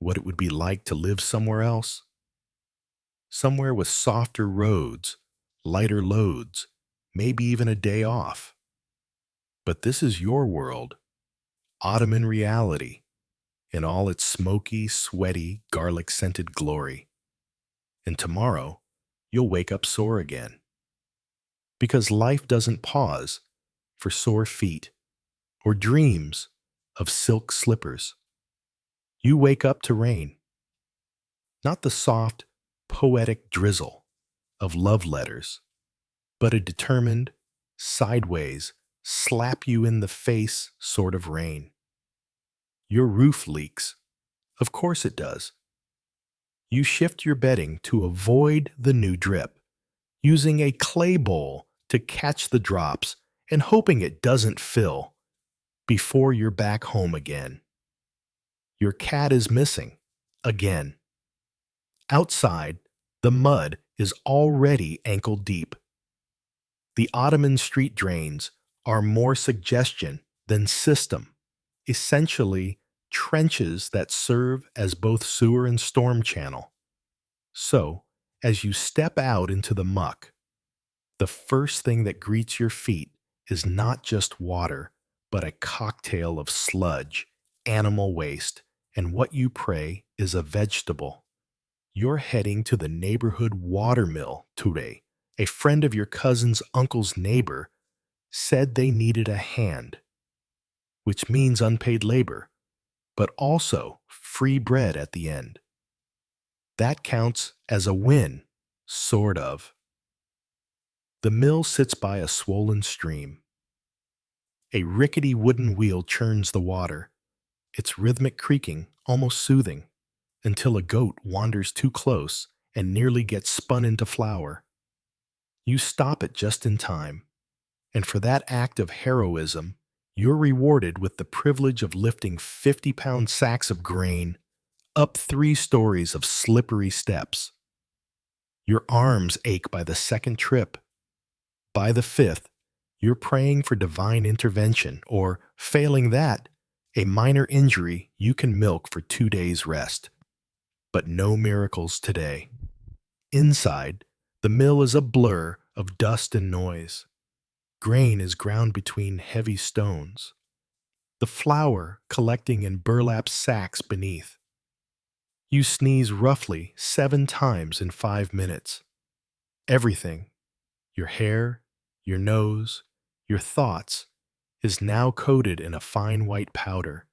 what it would be like to live somewhere else. Somewhere with softer roads, lighter loads, maybe even a day off. But this is your world, Ottoman reality, in all its smoky, sweaty, garlic-scented glory. And tomorrow, you'll wake up sore again. Because life doesn't pause for sore feet or dreams of silk slippers. You wake up to rain. Not the soft, poetic drizzle of love letters, but a determined, sideways, slap you in the face sort of rain. Your roof leaks. Of course it does. You shift your bedding to avoid the new drip, using a clay bowl to catch the drops and hoping it doesn't fill before you're back home again. Your cat is missing, again. Outside, the mud is already ankle deep. The Ottoman street drains are more suggestion than system, essentially trenches that serve as both sewer and storm channel. So, as you step out into the muck, the first thing that greets your feet is not just water, but a cocktail of sludge, animal waste, and what you pray is a vegetable. You're heading to the neighborhood water mill today. A friend of your cousin's uncle's neighbor said they needed a hand, which means unpaid labor, but also free bread at the end. That counts as a win, sort of. The mill sits by a swollen stream. A rickety wooden wheel churns the water, its rhythmic creaking almost soothing, until a goat wanders too close and nearly gets spun into flour. You stop it just in time, and for that act of heroism, you're rewarded with the privilege of lifting 50-pound sacks of grain up 3 stories of slippery steps. Your arms ache by the second trip. By the 5th, You're praying for divine intervention, or, failing that, a minor injury you can milk for 2 days' rest. But no miracles today. Inside, the mill is a blur of dust and noise. Grain is ground between heavy stones, the flour collecting in burlap sacks beneath. You sneeze roughly 7 times in 5 minutes. Everything, your hair, your nose, your thoughts, is now coated in a fine white powder.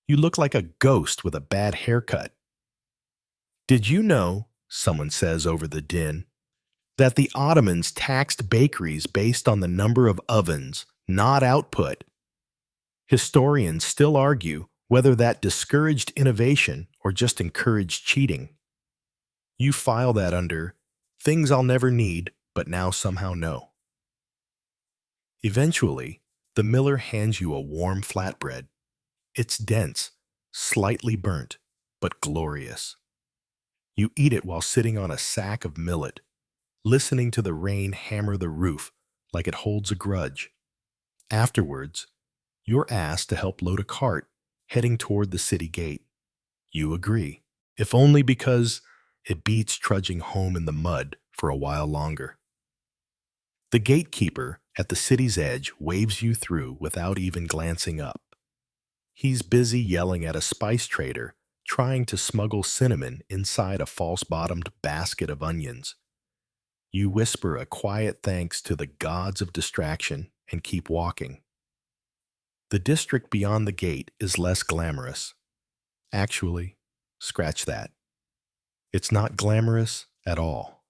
You look like a ghost with a bad haircut. Did you know, someone says over the din, that the Ottomans taxed bakeries based on the number of ovens, not output? Historians still argue whether that discouraged innovation or just encouraged cheating. You file that under things I'll never need, but now somehow know. Eventually, the miller hands you a warm flatbread. It's dense, slightly burnt, but glorious. You eat it while sitting on a sack of millet, listening to the rain hammer the roof like it holds a grudge. Afterwards, you're asked to help load a cart heading toward the city gate. You agree, if only because it beats trudging home in the mud for a while longer. The gatekeeper at the city's edge waves you through without even glancing up. He's busy yelling at a spice trader trying to smuggle cinnamon inside a false-bottomed basket of onions. You whisper a quiet thanks to the gods of distraction and keep walking. The district beyond the gate is less glamorous. Actually, scratch that. It's not glamorous at all.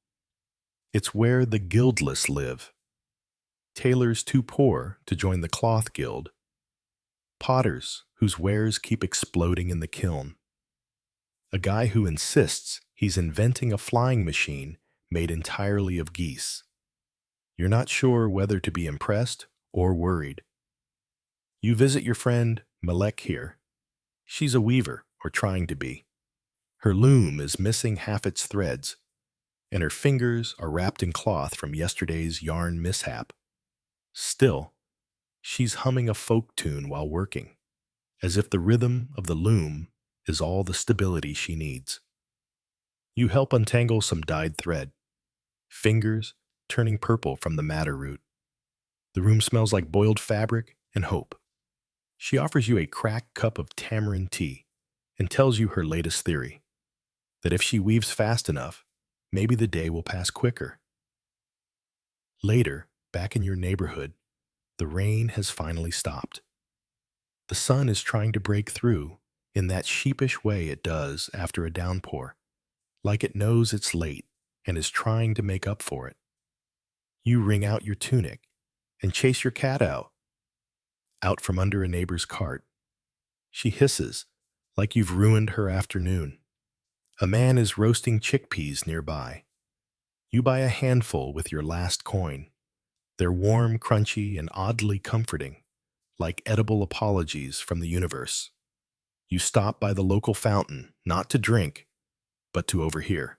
It's where the guildless live. Tailors too poor to join the cloth guild. Potters whose wares keep exploding in the kiln. A guy who insists he's inventing a flying machine made entirely of geese. You're not sure whether to be impressed or worried. You visit your friend Malek here. She's a weaver, or trying to be. Her loom is missing half its threads, and her fingers are wrapped in cloth from yesterday's yarn mishap. Still, she's humming a folk tune while working, as if the rhythm of the loom is all the stability she needs. You help untangle some dyed thread, fingers turning purple from the madder root. The room smells like boiled fabric and hope. She offers you a cracked cup of tamarind tea and tells you her latest theory, that if she weaves fast enough, maybe the day will pass quicker. Later, back in your neighborhood, the rain has finally stopped. The sun is trying to break through in that sheepish way it does after a downpour, like it knows it's late and is trying to make up for it. You wring out your tunic and chase your cat out from under a neighbor's cart. She hisses, like you've ruined her afternoon. A man is roasting chickpeas nearby. You buy a handful with your last coin. They're warm, crunchy, and oddly comforting, like edible apologies from the universe. You stop by the local fountain, not to drink, but to overhear.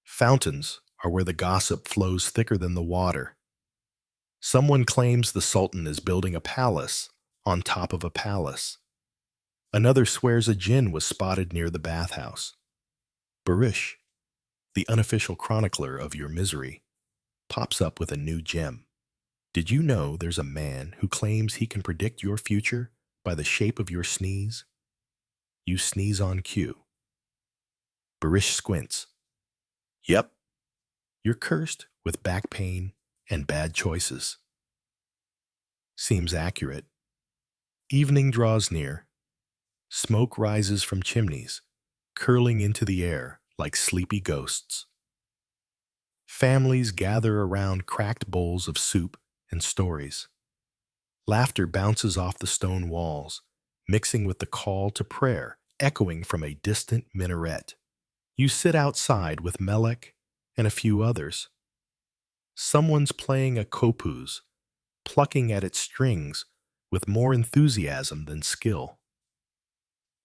Fountains are where the gossip flows thicker than the water. Someone claims the Sultan is building a palace on top of a palace. Another swears a djinn was spotted near the bathhouse. Barish, the unofficial chronicler of your misery, pops up with a new gem. Did you know there's a man who claims he can predict your future by the shape of your sneeze? You sneeze on cue. Barish squints. Yep, you're cursed with back pain and bad choices. Seems accurate. Evening draws near. Smoke rises from chimneys, curling into the air like sleepy ghosts. Families gather around cracked bowls of soup and stories. Laughter bounces off the stone walls, mixing with the call to prayer echoing from a distant minaret. You sit outside with Melek and a few others. Someone's playing a kopuz, plucking at its strings with more enthusiasm than skill.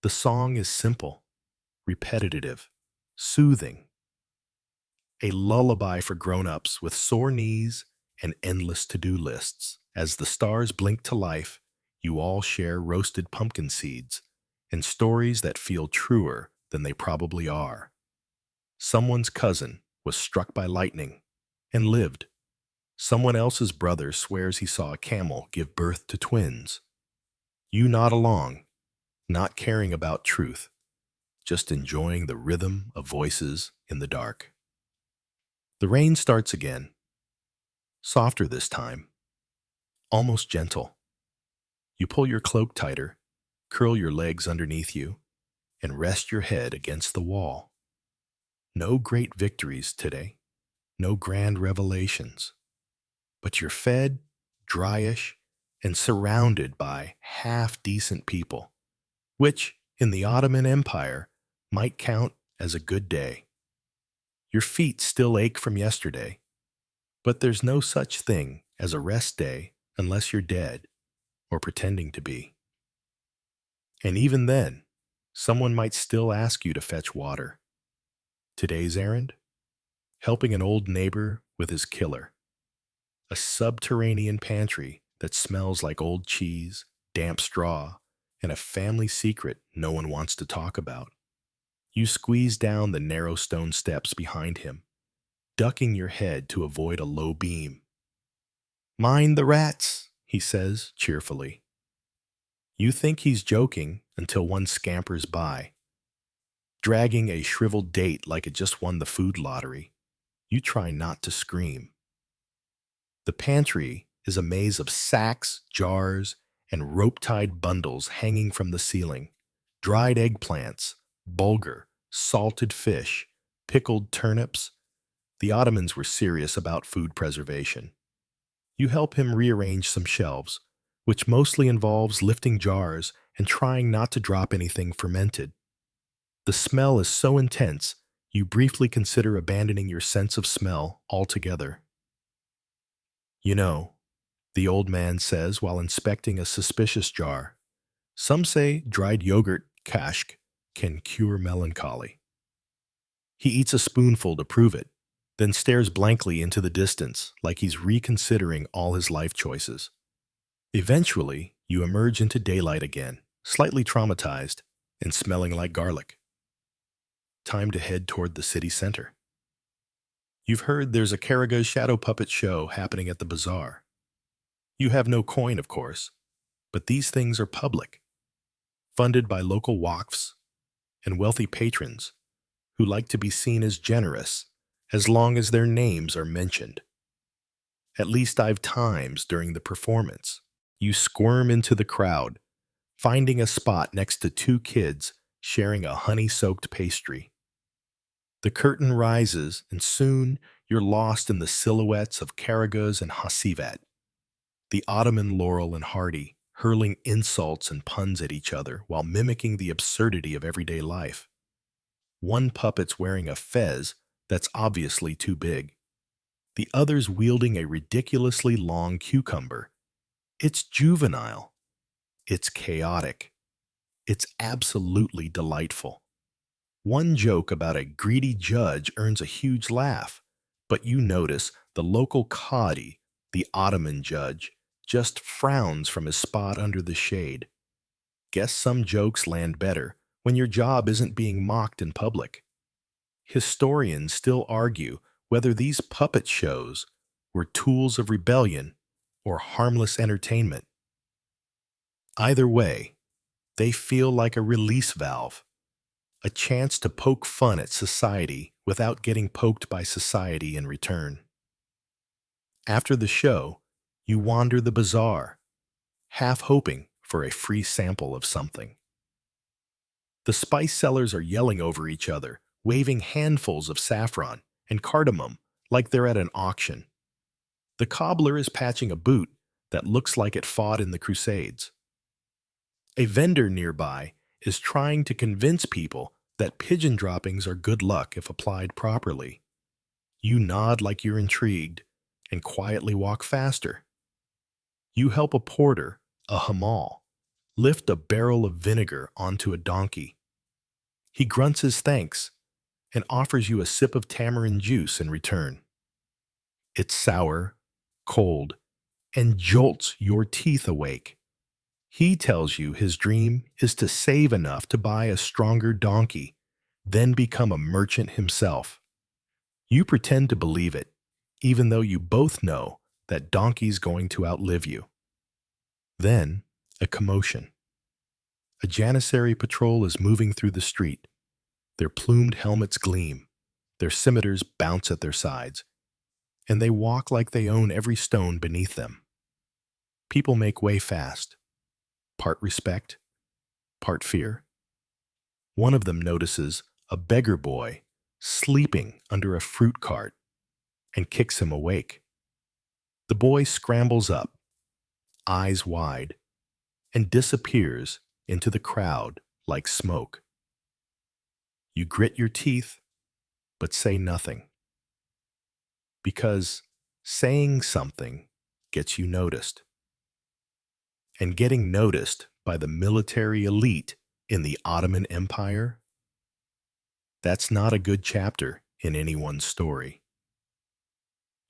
The song is simple, repetitive, soothing. A lullaby for grown-ups with sore knees and endless to-do lists. As the stars blink to life, you all share roasted pumpkin seeds and stories that feel truer than they probably are. Someone's cousin was struck by lightning and lived. Someone else's brother swears he saw a camel give birth to twins. You nod along, not caring about truth, just enjoying the rhythm of voices in the dark. The rain starts again, softer this time, almost gentle. You pull your cloak tighter, curl your legs underneath you, and rest your head against the wall. No great victories today, no grand revelations, but you're fed, dryish, and surrounded by half-decent people, which, in the Ottoman Empire, might count as a good day. Your feet still ache from yesterday, but there's no such thing as a rest day unless you're dead or pretending to be. And even then, someone might still ask you to fetch water. Today's errand? Helping an old neighbor with his killer. A subterranean pantry that smells like old cheese, damp straw, and a family secret no one wants to talk about. You squeeze down the narrow stone steps behind him, ducking your head to avoid a low beam. "Mind the rats," he says cheerfully. You think he's joking until one scampers by, dragging a shriveled date like it just won the food lottery. You try not to scream. The pantry is a maze of sacks, jars, and rope-tied bundles hanging from the ceiling. Dried eggplants, bulgur, salted fish, pickled turnips. The Ottomans were serious about food preservation. You help him rearrange some shelves, which mostly involves lifting jars and trying not to drop anything fermented. The smell is so intense, you briefly consider abandoning your sense of smell altogether. "You know," the old man says while inspecting a suspicious jar, "some say dried yogurt, kashk, can cure melancholy." He eats a spoonful to prove it, then stares blankly into the distance like he's reconsidering all his life choices. Eventually, you emerge into daylight again, slightly traumatized and smelling like garlic. Time to head toward the city center. You've heard there's a Karaga's shadow puppet show happening at the bazaar. You have no coin, of course, but these things are public, funded by local waqfs and wealthy patrons who like to be seen as generous as long as their names are mentioned. At least 5 times during the performance, you squirm into the crowd, finding a spot next to 2 kids sharing a honey-soaked pastry. The curtain rises, and soon you're lost in the silhouettes of Karagöz and Hasivat, the Ottoman Laurel and Hardy, hurling insults and puns at each other while mimicking the absurdity of everyday life. One puppet's wearing a fez that's obviously too big. The other's wielding a ridiculously long cucumber. It's juvenile. It's chaotic. It's absolutely delightful. One joke about a greedy judge earns a huge laugh, but you notice the local Qadi, the Ottoman judge, just frowns from his spot under the shade. Guess some jokes land better when your job isn't being mocked in public. Historians still argue whether these puppet shows were tools of rebellion or harmless entertainment. Either way, they feel like a release valve, a chance to poke fun at society without getting poked by society in return. After the show, you wander the bazaar, half hoping for a free sample of something. The spice sellers are yelling over each other, waving handfuls of saffron and cardamom like they're at an auction. The cobbler is patching a boot that looks like it fought in the Crusades. A vendor nearby is trying to convince people that pigeon droppings are good luck if applied properly. You nod like you're intrigued and quietly walk faster. You help a porter, a hamal, lift a barrel of vinegar onto a donkey. He grunts his thanks and offers you a sip of tamarind juice in return. It's sour, cold, and jolts your teeth awake. He tells you his dream is to save enough to buy a stronger donkey, then become a merchant himself. You pretend to believe it, even though you both know that donkey's going to outlive you. Then, a commotion. A janissary patrol is moving through the street. Their plumed helmets gleam, their scimitars bounce at their sides, and they walk like they own every stone beneath them. People make way fast, part respect, part fear. One of them notices a beggar boy sleeping under a fruit cart and kicks him awake. The boy scrambles up, eyes wide, and disappears into the crowd like smoke. You grit your teeth, but say nothing. Because saying something gets you noticed. And getting noticed by the military elite in the Ottoman Empire, that's not a good chapter in anyone's story.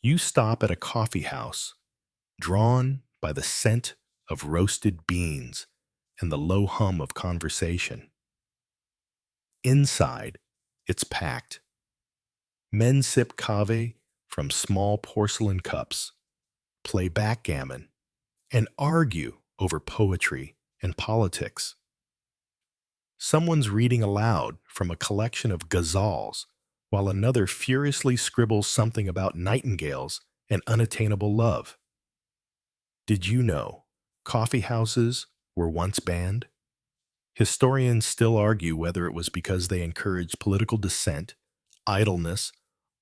You stop at a coffee house, drawn by the scent of roasted beans and the low hum of conversation. Inside, it's packed. Men sip cave from small porcelain cups, play backgammon, and argue over poetry and politics. Someone's reading aloud from a collection of ghazals, while another furiously scribbles something about nightingales and unattainable love. Did you know coffee houses were once banned? Historians still argue whether it was because they encouraged political dissent, idleness,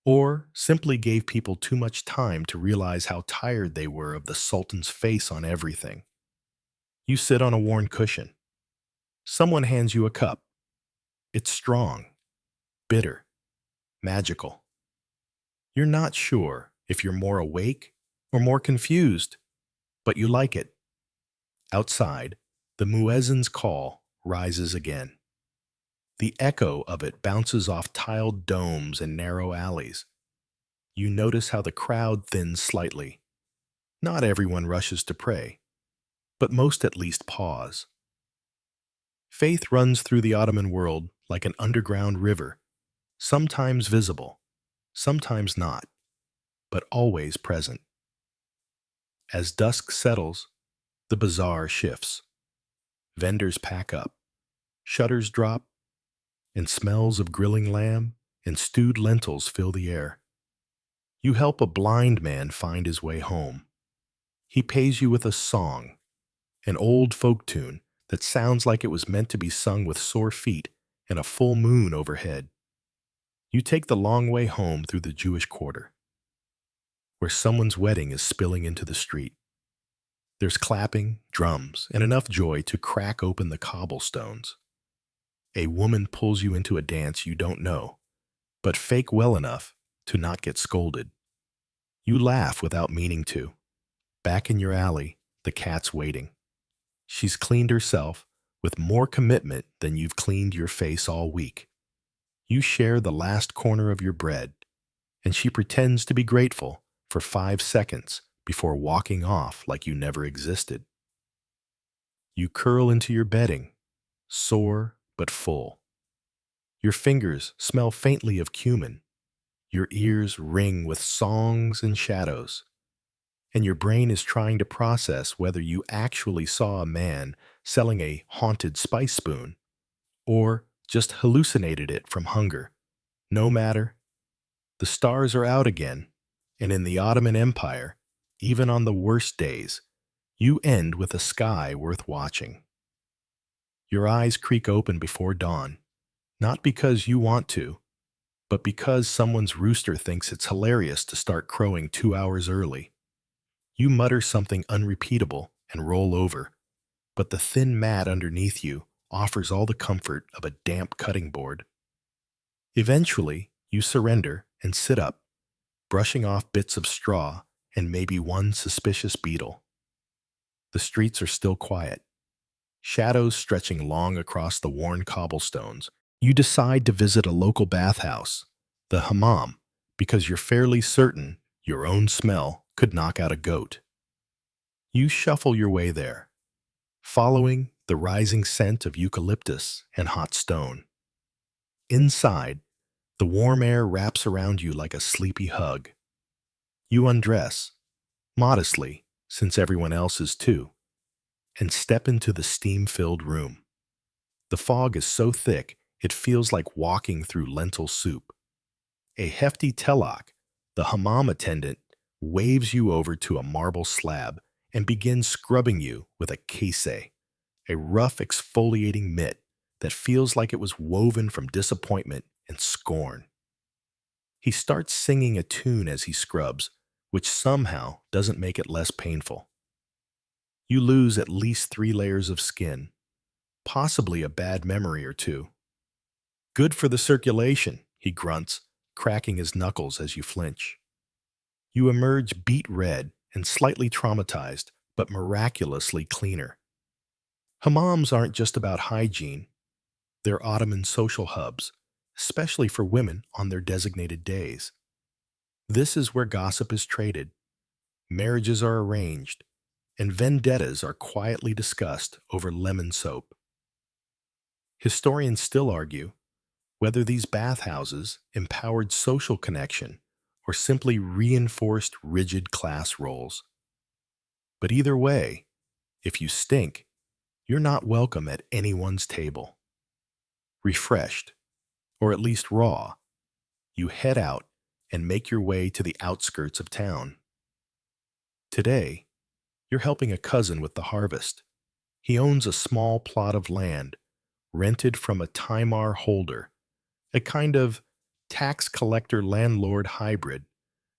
or simply gave people too much time to realize how tired they were of the Sultan's face on everything. You sit on a worn cushion. Someone hands you a cup. It's strong, bitter, magical. You're not sure if you're more awake or more confused, but you like it. Outside, the muezzin's call rises again. The echo of it bounces off tiled domes and narrow alleys. You notice how the crowd thins slightly. Not everyone rushes to pray, but most at least pause. Faith runs through the Ottoman world like an underground river, sometimes visible, sometimes not, but always present. As dusk settles, the bazaar shifts. Vendors pack up, shutters drop, and smells of grilling lamb and stewed lentils fill the air. You help a blind man find his way home. He pays you with a song, an old folk tune that sounds like it was meant to be sung with sore feet and a full moon overhead. You take the long way home through the Jewish quarter, where someone's wedding is spilling into the street. There's clapping, drums, and enough joy to crack open the cobblestones. A woman pulls you into a dance you don't know, but fake well enough to not get scolded. You laugh without meaning to. Back in your alley, the cat's waiting. She's cleaned herself with more commitment than you've cleaned your face all week. You share the last corner of your bread, and she pretends to be grateful for 5 seconds before walking off like you never existed. You curl into your bedding, sore but full. Your fingers smell faintly of cumin. Your ears ring with songs and shadows. And your brain is trying to process whether you actually saw a man selling a haunted spice spoon or just hallucinated it from hunger. No matter. The stars are out again, and in the Ottoman Empire, even on the worst days, you end with a sky worth watching. Your eyes creak open before dawn, not because you want to, but because someone's rooster thinks it's hilarious to start crowing 2 hours early. You mutter something unrepeatable and roll over, but the thin mat underneath you offers all the comfort of a damp cutting board. Eventually, you surrender and sit up, brushing off bits of straw and maybe one suspicious beetle. The streets are still quiet, shadows stretching long across the worn cobblestones. You decide to visit a local bathhouse, the hammam, because you're fairly certain your own smell could knock out a goat. You shuffle your way there, following the rising scent of eucalyptus and hot stone. Inside, the warm air wraps around you like a sleepy hug. You undress, modestly, since everyone else is too, and step into the steam-filled room. The fog is so thick, it feels like walking through lentil soup. A hefty telak, the hammam attendant, waves you over to a marble slab and begins scrubbing you with a kese, a rough exfoliating mitt that feels like it was woven from disappointment and scorn. He starts singing a tune as he scrubs, which somehow doesn't make it less painful. You lose at least 3 layers of skin, possibly a bad memory or two. Good for the circulation, he grunts, cracking his knuckles as you flinch. You emerge beet red and slightly traumatized, but miraculously cleaner. Hammams aren't just about hygiene, they're Ottoman social hubs, especially for women on their designated days. This is where gossip is traded, marriages are arranged, and vendettas are quietly discussed over lemon soap. Historians still argue whether these bathhouses empowered social connection or simply reinforced rigid class roles. But either way, if you stink, you're not welcome at anyone's table. Refreshed, or at least raw, you head out and make your way to the outskirts of town. Today, you're helping a cousin with the harvest. He owns a small plot of land, rented from a Timar holder, a kind of tax collector landlord hybrid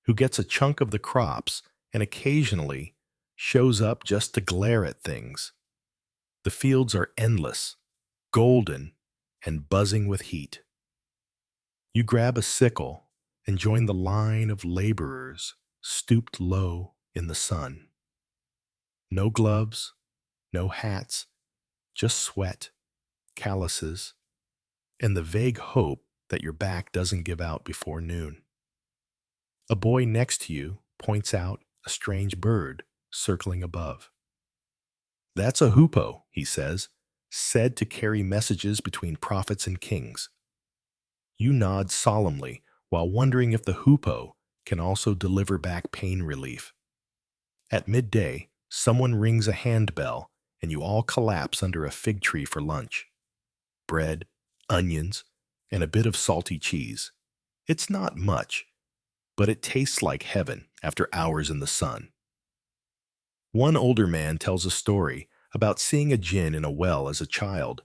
who gets a chunk of the crops and occasionally shows up just to glare at things. The fields are endless, golden, and buzzing with heat. You grab a sickle and join the line of laborers stooped low in the sun. No gloves, no hats, just sweat, calluses, and the vague hope that your back doesn't give out before noon. A boy next to you points out a strange bird circling above. That's a hoopoe, he says, said to carry messages between prophets and kings. You nod solemnly while wondering if the hoopoe can also deliver back pain relief. At midday, someone rings a handbell and you all collapse under a fig tree for lunch. Bread, onions, and a bit of salty cheese. It's not much, but it tastes like heaven after hours in the sun. One older man tells a story about seeing a jinn in a well as a child.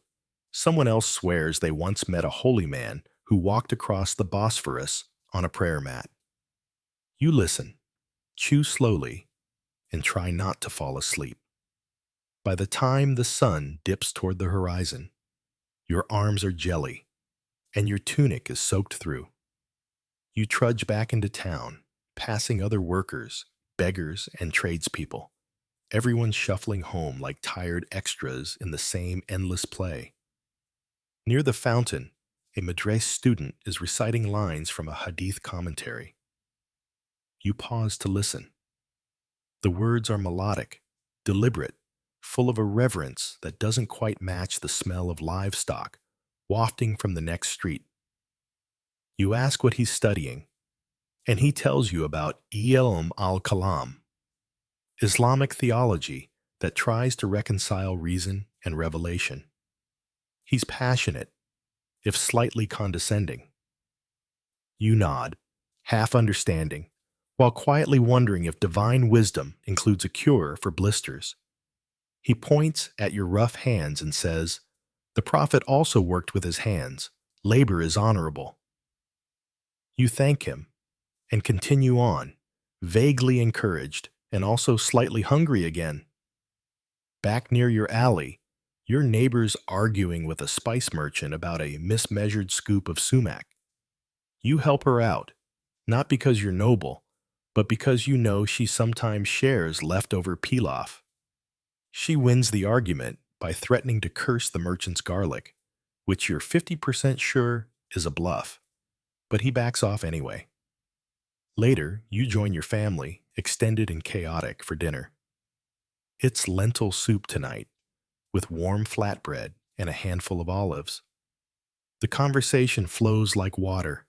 Someone else swears they once met a holy man who walked across the Bosphorus on a prayer mat. You listen, chew slowly, and try not to fall asleep. By the time the sun dips toward the horizon, your arms are jelly, and your tunic is soaked through. You trudge back into town, passing other workers, beggars, and tradespeople. Everyone shuffling home like tired extras in the same endless play. Near the fountain, a madrasa student is reciting lines from a hadith commentary. You pause to listen. The words are melodic, deliberate, full of a reverence that doesn't quite match the smell of livestock wafting from the next street. You ask what he's studying, and he tells you about Ilm al-Kalam, Islamic theology that tries to reconcile reason and revelation. He's passionate, if slightly condescending. You nod, half understanding, while quietly wondering if divine wisdom includes a cure for blisters. He points at your rough hands and says, "The prophet also worked with his hands. Labor is honorable." You thank him and continue on, vaguely encouraged and also slightly hungry again. Back near your alley, your neighbor's arguing with a spice merchant about a mismeasured scoop of sumac. You help her out, not because you're noble, but because you know she sometimes shares leftover pilaf. She wins the argument by threatening to curse the merchant's garlic, which you're 50% sure is a bluff, but he backs off anyway. Later, you join your family extended and chaotic for dinner. It's lentil soup tonight, with warm flatbread and a handful of olives. The conversation flows like water.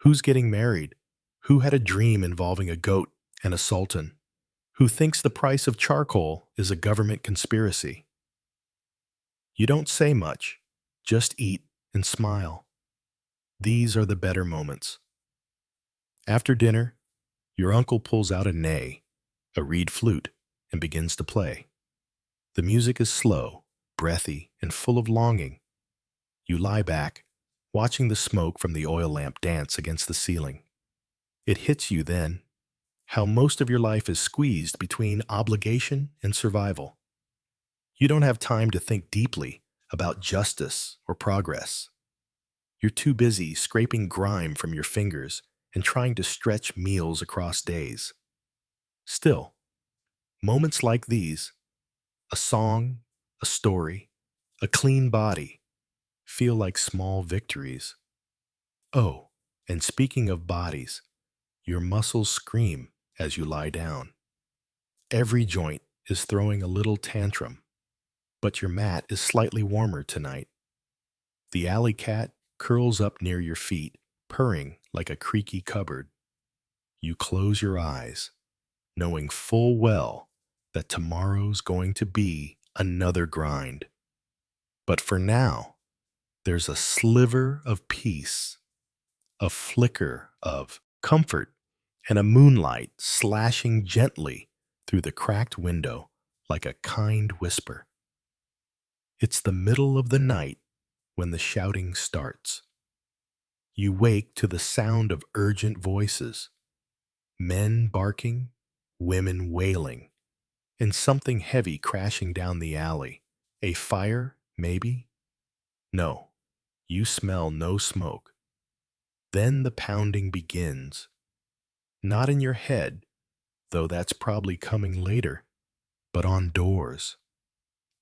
Who's getting married? Who had a dream involving a goat and a sultan? Who thinks the price of charcoal is a government conspiracy? You don't say much, just eat and smile. These are the better moments. After dinner, your uncle pulls out a ney, a reed flute, and begins to play. The music is slow, breathy, and full of longing. You lie back, watching the smoke from the oil lamp dance against the ceiling. It hits you then how most of your life is squeezed between obligation and survival. You don't have time to think deeply about justice or progress. You're too busy scraping grime from your fingers and trying to stretch meals across days. Still, moments like these, a song, a story, a clean body, feel like small victories. Oh, and speaking of bodies, your muscles scream as you lie down. Every joint is throwing a little tantrum, but your mat is slightly warmer tonight. The alley cat curls up near your feet, purring like a creaky cupboard. You close your eyes, knowing full well that tomorrow's going to be another grind. But for now, there's a sliver of peace, a flicker of comfort, and a moonlight slashing gently through the cracked window like a kind whisper. It's the middle of the night when the shouting starts. You wake to the sound of urgent voices, men barking, women wailing, and something heavy crashing down the alley. A fire, maybe? No, you smell no smoke. Then the pounding begins. Not in your head, though that's probably coming later, but on doors.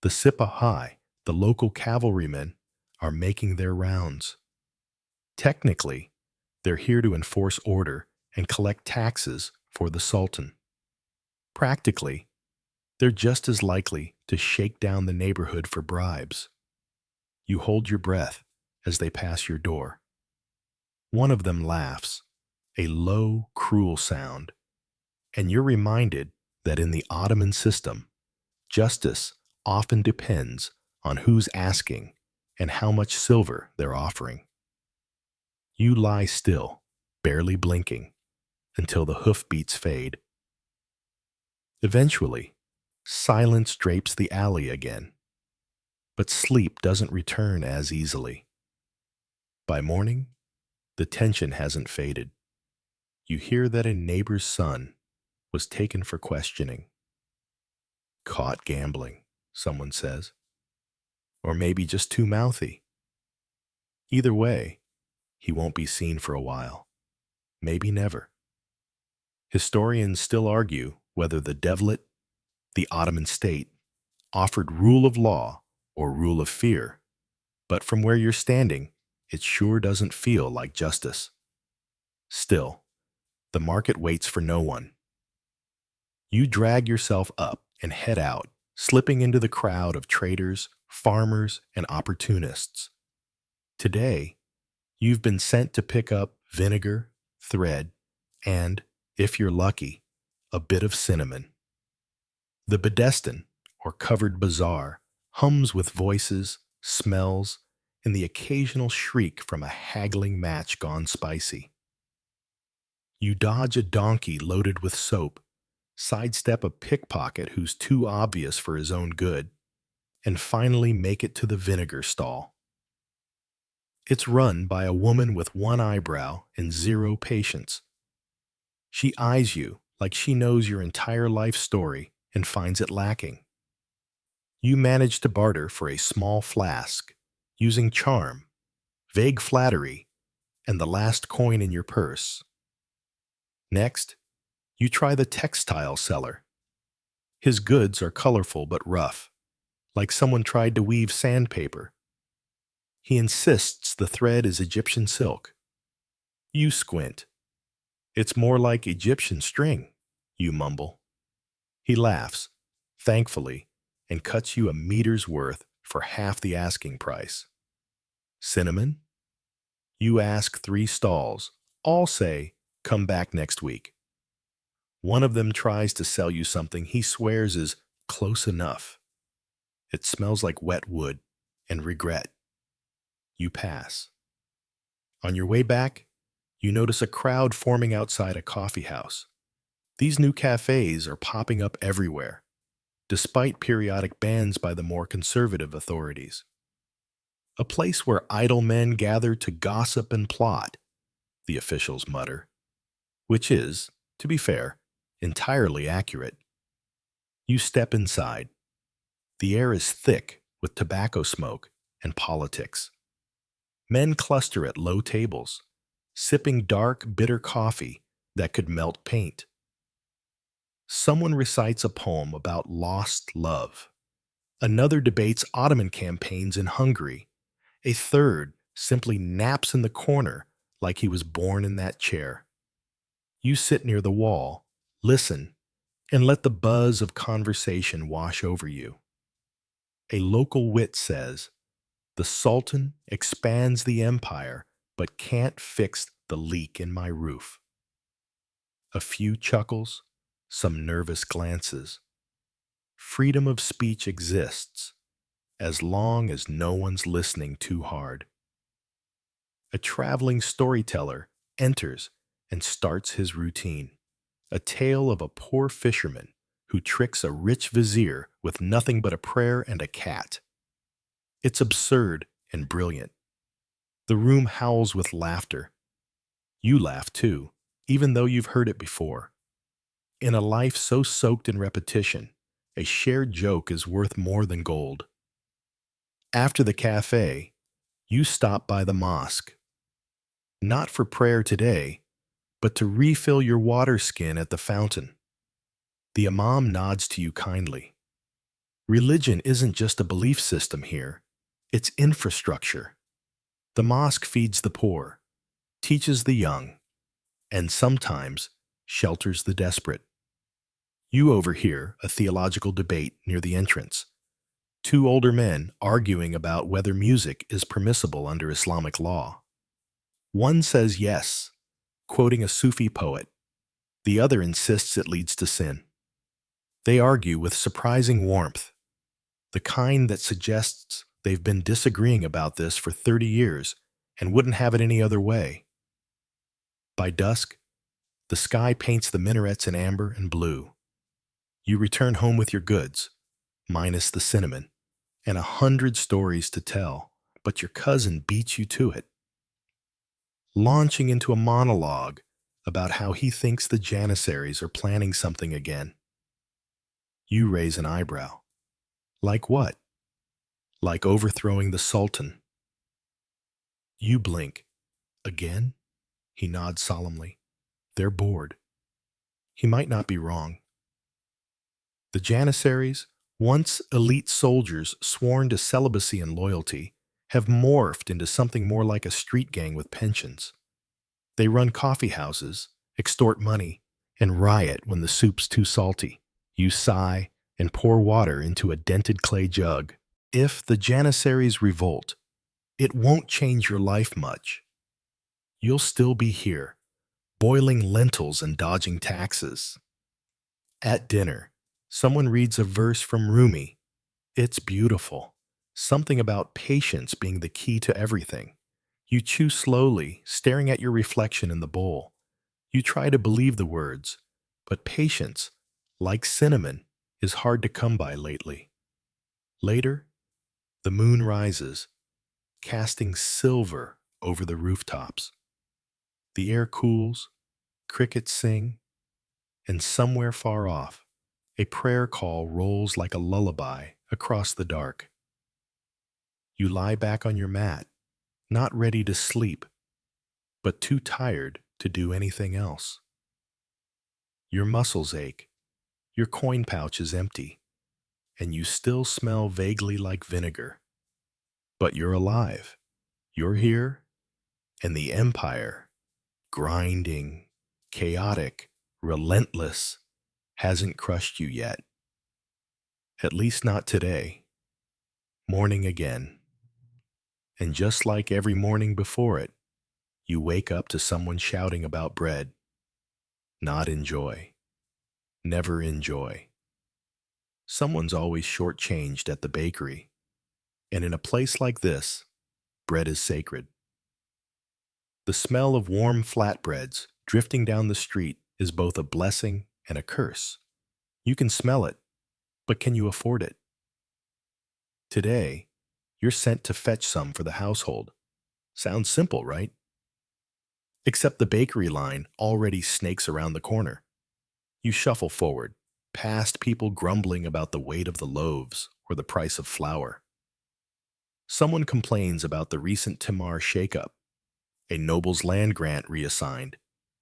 The Sipahi, the local cavalrymen, are making their rounds. Technically, they're here to enforce order and collect taxes for the Sultan. Practically, they're just as likely to shake down the neighborhood for bribes. You hold your breath as they pass your door. One of them laughs, a low, cruel sound, and you're reminded that in the Ottoman system, justice often depends on who's asking and how much silver they're offering. You lie still, barely blinking, until the hoofbeats fade. Eventually, silence drapes the alley again, but sleep doesn't return as easily. By morning, the tension hasn't faded. You hear that a neighbor's son was taken for questioning. Caught gambling, someone says. Or maybe just too mouthy. Either way, he won't be seen for a while. Maybe never. Historians still argue whether the devlet, the Ottoman state, offered rule of law or rule of fear, but from where you're standing, it sure doesn't feel like justice. Still, the market waits for no one. You drag yourself up and head out, slipping into the crowd of traders, farmers, and opportunists. Today, you've been sent to pick up vinegar, thread, and, if you're lucky, a bit of cinnamon. The bedestan, or covered bazaar, hums with voices, smells, and the occasional shriek from a haggling match gone spicy. You dodge a donkey loaded with soap, sidestep a pickpocket who's too obvious for his own good, and finally make it to the vinegar stall. It's run by a woman with one eyebrow and zero patience. She eyes you like she knows your entire life story and finds it lacking. You manage to barter for a small flask, using charm, vague flattery, and the last coin in your purse. Next, you try the textile seller. His goods are colorful but rough, like someone tried to weave sandpaper. He insists the thread is Egyptian silk. You squint. It's more like Egyptian string. you mumble. He laughs, thankfully, and cuts you a meter's worth for half the asking price. Cinnamon? You ask 3 stalls. All say, come back next week. One of them tries to sell you something he swears is close enough. It smells like wet wood and regret. You pass. On your way back, you notice a crowd forming outside a coffee house. These new cafes are popping up everywhere, despite periodic bans by the more conservative authorities. A place where idle men gather to gossip and plot, the officials mutter, which is, to be fair, entirely accurate. You step inside. The air is thick with tobacco smoke and politics. Men cluster at low tables, sipping dark, bitter coffee that could melt paint. Someone recites a poem about lost love. Another debates Ottoman campaigns in Hungary. A third simply naps in the corner like he was born in that chair. You sit near the wall, listen, and let the buzz of conversation wash over you. A local wit says, "The Sultan expands the empire, but can't fix the leak in my roof." A few chuckles, some nervous glances. Freedom of speech exists, as long as no one's listening too hard. A traveling storyteller enters and starts his routine. A tale of a poor fisherman who tricks a rich vizier with nothing but a prayer and a cat. It's absurd and brilliant. The room howls with laughter. You laugh too, even though you've heard it before. In a life so soaked in repetition, a shared joke is worth more than gold. After the cafe, you stop by the mosque. Not for prayer today, but to refill your water skin at the fountain. The imam nods to you kindly. Religion isn't just a belief system here, it's infrastructure. The mosque feeds the poor, teaches the young, and sometimes shelters the desperate. You overhear a theological debate near the entrance. 2 older men arguing about whether music is permissible under Islamic law. One says yes, quoting a Sufi poet. The other insists it leads to sin. They argue with surprising warmth, the kind that suggests they've been disagreeing about this for 30 years and wouldn't have it any other way. By dusk, the sky paints the minarets in amber and blue. You return home with your goods, minus the cinnamon, and 100 stories to tell, but your cousin beats you to it, launching into a monologue about how he thinks the Janissaries are planning something again. You raise an eyebrow. Like what? Like overthrowing the Sultan. You blink. Again? He nods solemnly. They're bored. He might not be wrong. The Janissaries, once elite soldiers sworn to celibacy and loyalty, have morphed into something more like a street gang with pensions. They run coffee houses, extort money, and riot when the soup's too salty. You sigh and pour water into a dented clay jug. If the Janissaries revolt, it won't change your life much. You'll still be here, boiling lentils and dodging taxes. At dinner, someone reads a verse from Rumi. It's beautiful. Something about patience being the key to everything. You chew slowly, staring at your reflection in the bowl. You try to believe the words, but patience, like cinnamon, is hard to come by lately. Later, the moon rises, casting silver over the rooftops. The air cools, crickets sing, and somewhere far off, a prayer call rolls like a lullaby across the dark. You lie back on your mat, not ready to sleep, but too tired to do anything else. Your muscles ache, your coin pouch is empty, and you still smell vaguely like vinegar. But you're alive. You're here, and the empire, grinding, chaotic, relentless, hasn't crushed you yet. At least not today. Morning again. And just like every morning before it, you wake up to someone shouting about bread. Not enjoy. Never enjoy. Someone's always shortchanged at the bakery. And in a place like this, bread is sacred. The smell of warm flatbreads drifting down the street is both a blessing and a curse. You can smell it, but can you afford it? Today, you're sent to fetch some for the household. Sounds simple, right? Except the bakery line already snakes around the corner. You shuffle forward, past people grumbling about the weight of the loaves or the price of flour. Someone complains about the recent Timar shakeup, a noble's land grant reassigned,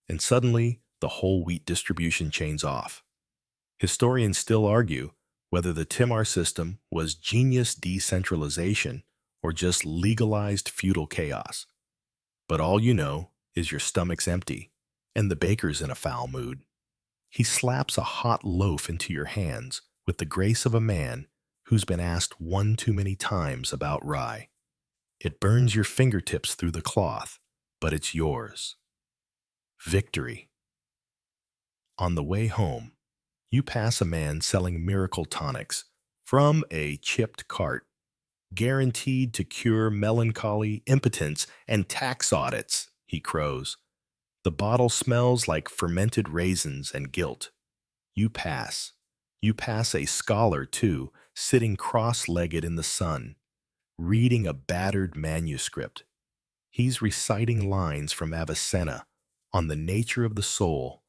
and suddenly the whole wheat distribution chain's off. Historians still argue whether the Timar system was genius decentralization or just legalized feudal chaos. But all you know is your stomach's empty and the baker's in a foul mood. He slaps a hot loaf into your hands with the grace of a man who's been asked one too many times about rye. It burns your fingertips through the cloth, but it's yours. Victory. On the way home, you pass a man selling miracle tonics from a chipped cart, guaranteed to cure melancholy, impotence, and tax audits, he crows. The bottle smells like fermented raisins and guilt. You pass. You pass a scholar, too, sitting cross-legged in the sun, reading a battered manuscript. He's reciting lines from Avicenna on the nature of the soul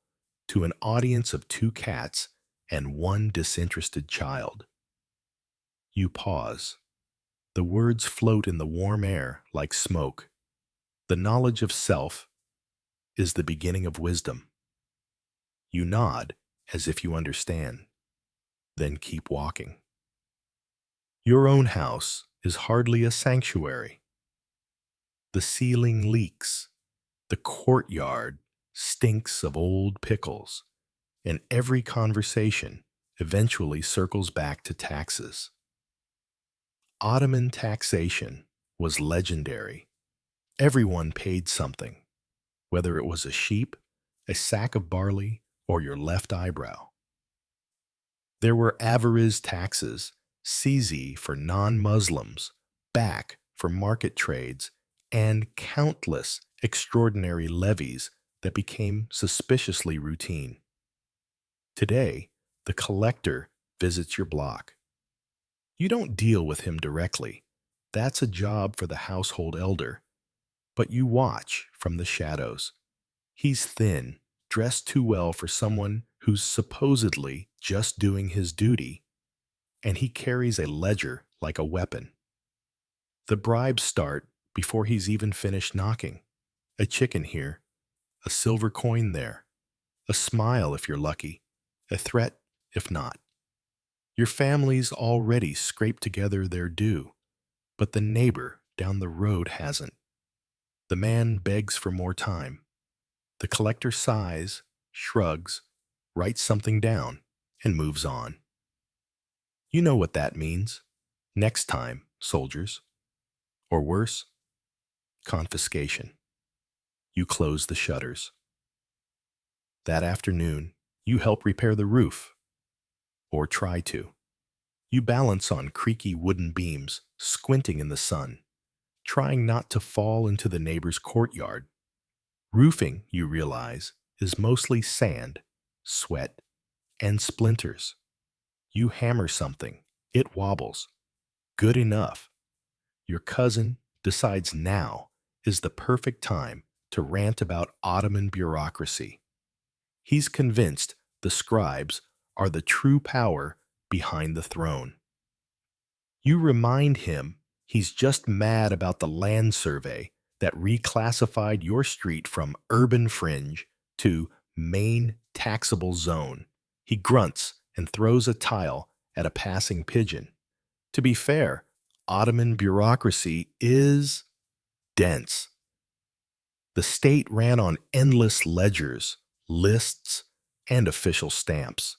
to an audience of two cats and one disinterested child. You pause. The words float in the warm air like smoke. The knowledge of self is the beginning of wisdom. You nod as if you understand, then keep walking. Your own house is hardly a sanctuary. The ceiling leaks. The courtyard stinks of old pickles, and every conversation eventually circles back to taxes. Ottoman taxation was legendary. Everyone paid something, whether it was a sheep, a sack of barley, or your left eyebrow. There were avariz taxes, sizi for non-Muslims, bak for market trades, and countless extraordinary levies that became suspiciously routine. Today, the collector visits your block. You don't deal with him directly. That's a job for the household elder. But you watch from the shadows. He's thin, dressed too well for someone who's supposedly just doing his duty, and he carries a ledger like a weapon. The bribes start before he's even finished knocking. A chicken here, a silver coin there, a smile if you're lucky, a threat if not. Your family's already scraped together their due, but the neighbor down the road hasn't. The man begs for more time. The collector sighs, shrugs, writes something down, and moves on. You know what that means. Next time, soldiers. Or worse, confiscation. You close the shutters. That afternoon, you help repair the roof. Or try to. You balance on creaky wooden beams, squinting in the sun, trying not to fall into the neighbor's courtyard. Roofing, you realize, is mostly sand, sweat, and splinters. You hammer something, it wobbles. Good enough. Your cousin decides now is the perfect time to rant about Ottoman bureaucracy. He's convinced the scribes are the true power behind the throne. You remind him he's just mad about the land survey that reclassified your street from urban fringe to main taxable zone. He grunts and throws a tile at a passing pigeon. To be fair, Ottoman bureaucracy is dense. The state ran on endless ledgers, lists, and official stamps.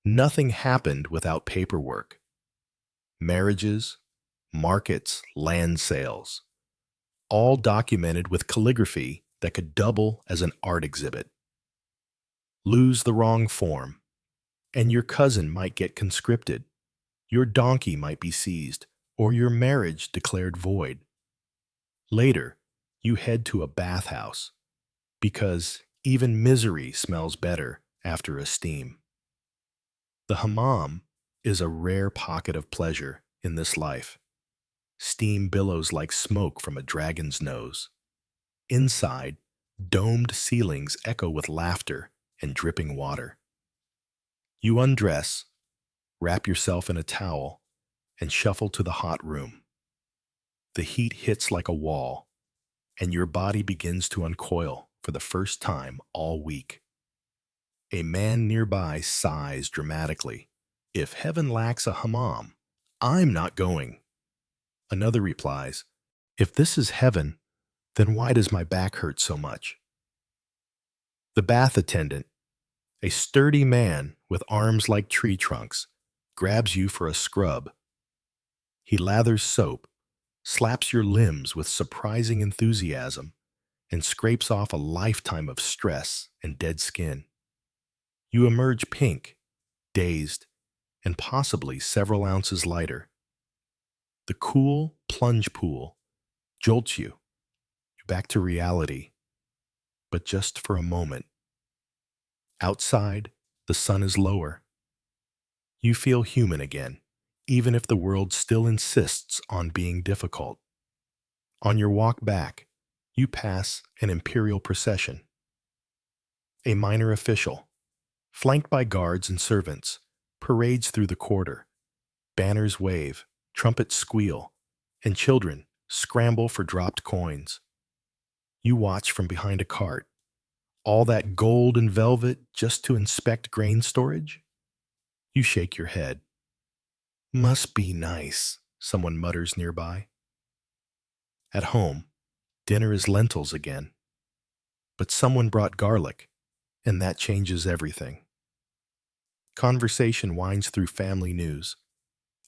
Nothing happened without paperwork. Marriages, markets, land sales, all documented with calligraphy that could double as an art exhibit. Lose the wrong form, and your cousin might get conscripted, your donkey might be seized, or your marriage declared void. Later, you head to a bathhouse, because even misery smells better after a steam. The hammam is a rare pocket of pleasure in this life. Steam billows like smoke from a dragon's nose. Inside, domed ceilings echo with laughter and dripping water. You undress, wrap yourself in a towel, and shuffle to the hot room. The heat hits like a wall, and your body begins to uncoil for the first time all week. A man nearby sighs dramatically. If heaven lacks a hammam, I'm not going. Another replies, if this is heaven, then why does my back hurt so much? The bath attendant, a sturdy man with arms like tree trunks, grabs you for a scrub. He lathers soap, slaps your limbs with surprising enthusiasm, and scrapes off a lifetime of stress and dead skin. You emerge pink, dazed, and possibly several ounces lighter. The cool plunge pool jolts you back to reality, but just for a moment. Outside, the sun is lower. You feel human again, even if the world still insists on being difficult. On your walk back, you pass an imperial procession. A minor official, flanked by guards and servants, parades through the quarter. Banners wave, trumpets squeal, and children scramble for dropped coins. You watch from behind a cart. All that gold and velvet just to inspect grain storage? You shake your head. Must be nice, someone mutters nearby. At home, dinner is lentils again. But someone brought garlic, and that changes everything. Conversation winds through family news.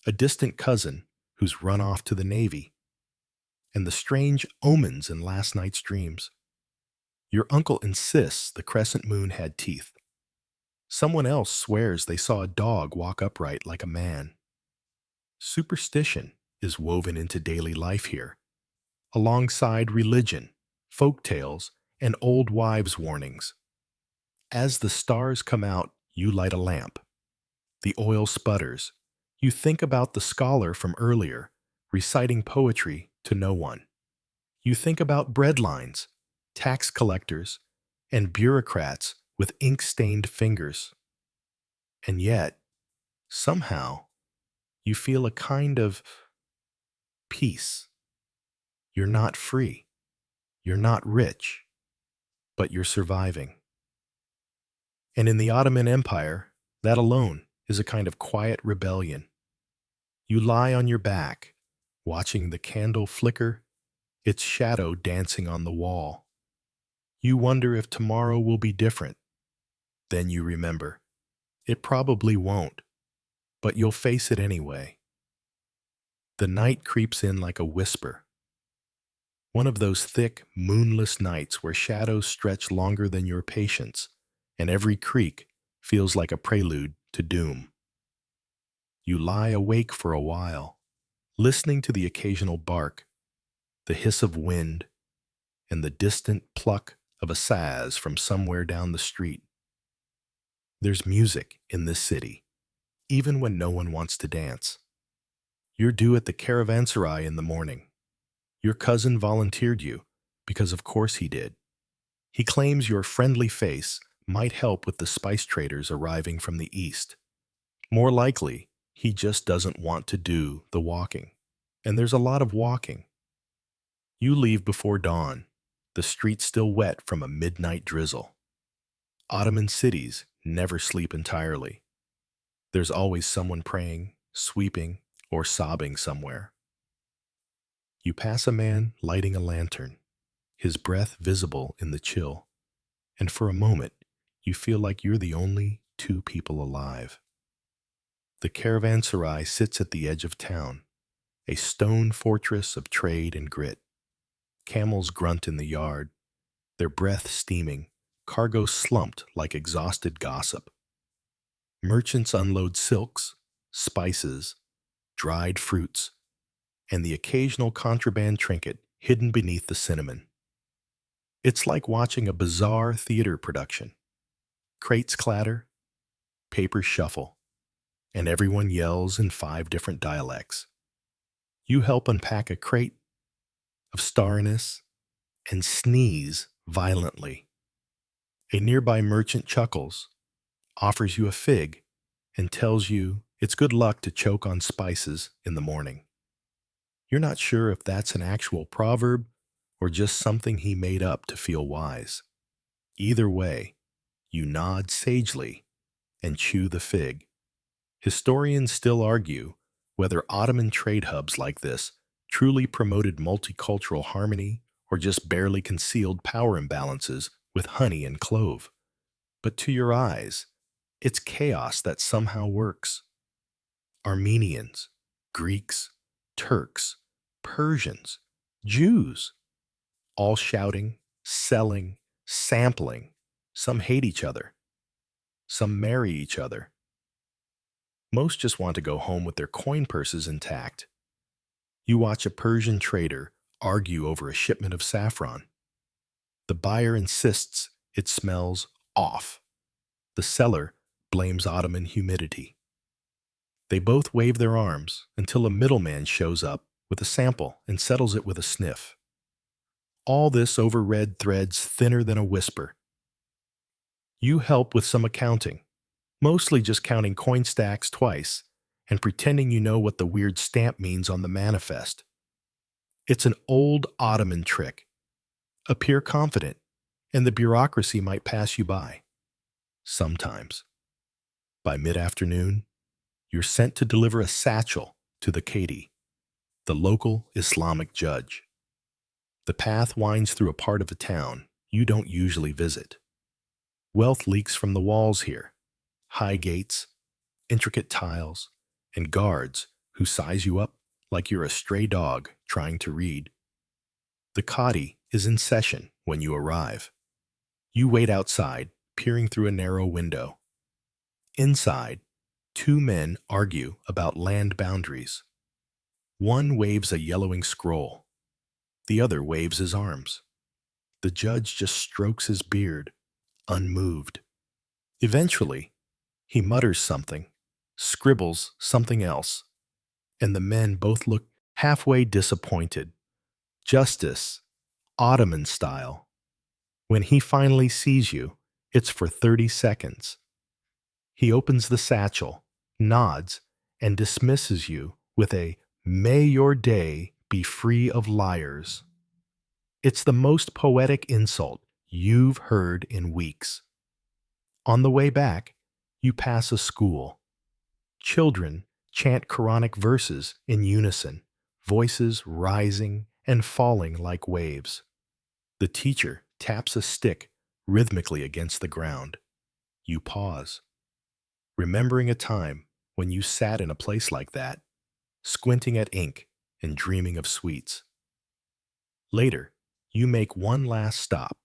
A distant cousin who's run off to the Navy, and the strange omens in last night's dreams. Your uncle insists the crescent moon had teeth. Someone else swears they saw a dog walk upright like a man. Superstition is woven into daily life here, alongside religion, folk tales, and old wives' warnings. As the stars come out, you light a lamp. The oil sputters. You think about the scholar from earlier, reciting poetry to no one. You think about breadlines, tax collectors, and bureaucrats with ink-stained fingers. And yet, somehow, you feel a kind of peace. You're not free. You're not rich, but you're surviving. And in the Ottoman Empire, that alone is a kind of quiet rebellion. You lie on your back, watching the candle flicker, its shadow dancing on the wall. You wonder if tomorrow will be different. Then you remember, it probably won't, but you'll face it anyway. The night creeps in like a whisper. One of those thick, moonless nights where shadows stretch longer than your patience, and every creak feels like a prelude to doom. You lie awake for a while, listening to the occasional bark, the hiss of wind, and the distant pluck of a saz from somewhere down the street. There's music in this city, even when no one wants to dance. You're due at the caravanserai in the morning. Your cousin volunteered you, because of course he did. He claims your friendly face might help with the spice traders arriving from the east. More likely, he just doesn't want to do the walking. And there's a lot of walking. You leave before dawn, the streets still wet from a midnight drizzle. Ottoman cities never sleep entirely. There's always someone praying, sweeping, or sobbing somewhere. You pass a man lighting a lantern, his breath visible in the chill, and for a moment, you feel like you're the only two people alive. The caravanserai sits at the edge of town, a stone fortress of trade and grit. Camels grunt in the yard, their breath steaming, cargo slumped like exhausted gossip. Merchants unload silks, spices, dried fruits, and the occasional contraband trinket hidden beneath the cinnamon. It's like watching a bizarre theater production. Crates clatter, papers shuffle, and everyone yells in 5 different dialects. You help unpack a crate of starriness and sneeze violently. A nearby merchant chuckles, offers you a fig, and tells you it's good luck to choke on spices in the morning. You're not sure if that's an actual proverb or just something he made up to feel wise. Either way, you nod sagely and chew the fig. Historians still argue whether Ottoman trade hubs like this truly promoted multicultural harmony or just barely concealed power imbalances with honey and clove. But to your eyes, it's chaos that somehow works. Armenians, Greeks, Turks, Persians, Jews, all shouting, selling, sampling. Some hate each other. Some marry each other. Most just want to go home with their coin purses intact. You watch a Persian trader argue over a shipment of saffron. The buyer insists it smells off. The seller blames Ottoman humidity. They both wave their arms until a middleman shows up with a sample and settles it with a sniff. All this over red threads thinner than a whisper. You help with some accounting, mostly just counting coin stacks twice and pretending you know what the weird stamp means on the manifest. It's an old Ottoman trick. Appear confident, and the bureaucracy might pass you by. Sometimes. By mid-afternoon, you're sent to deliver a satchel to the Cadi, the local Islamic judge. The path winds through a part of the town you don't usually visit. Wealth leaks from the walls here. High gates, intricate tiles, and guards who size you up like you're a stray dog trying to read. The Cadi is in session when you arrive. You wait outside, peering through a narrow window. Inside, 2 men argue about land boundaries. One waves a yellowing scroll. The other waves his arms. The judge just strokes his beard, unmoved. Eventually, he mutters something, scribbles something else, and the men both look halfway disappointed. Justice, Ottoman style. When he finally sees you, it's for 30 seconds. He opens the satchel, nods, and dismisses you with a "May your day be free of liars." It's the most poetic insult you've heard in weeks. On the way back, you pass a school. Children chant Quranic verses in unison, voices rising and falling like waves. The teacher taps a stick rhythmically against the ground. You pause, remembering a time when you sat in a place like that, squinting at ink and dreaming of sweets. Later, you make one last stop,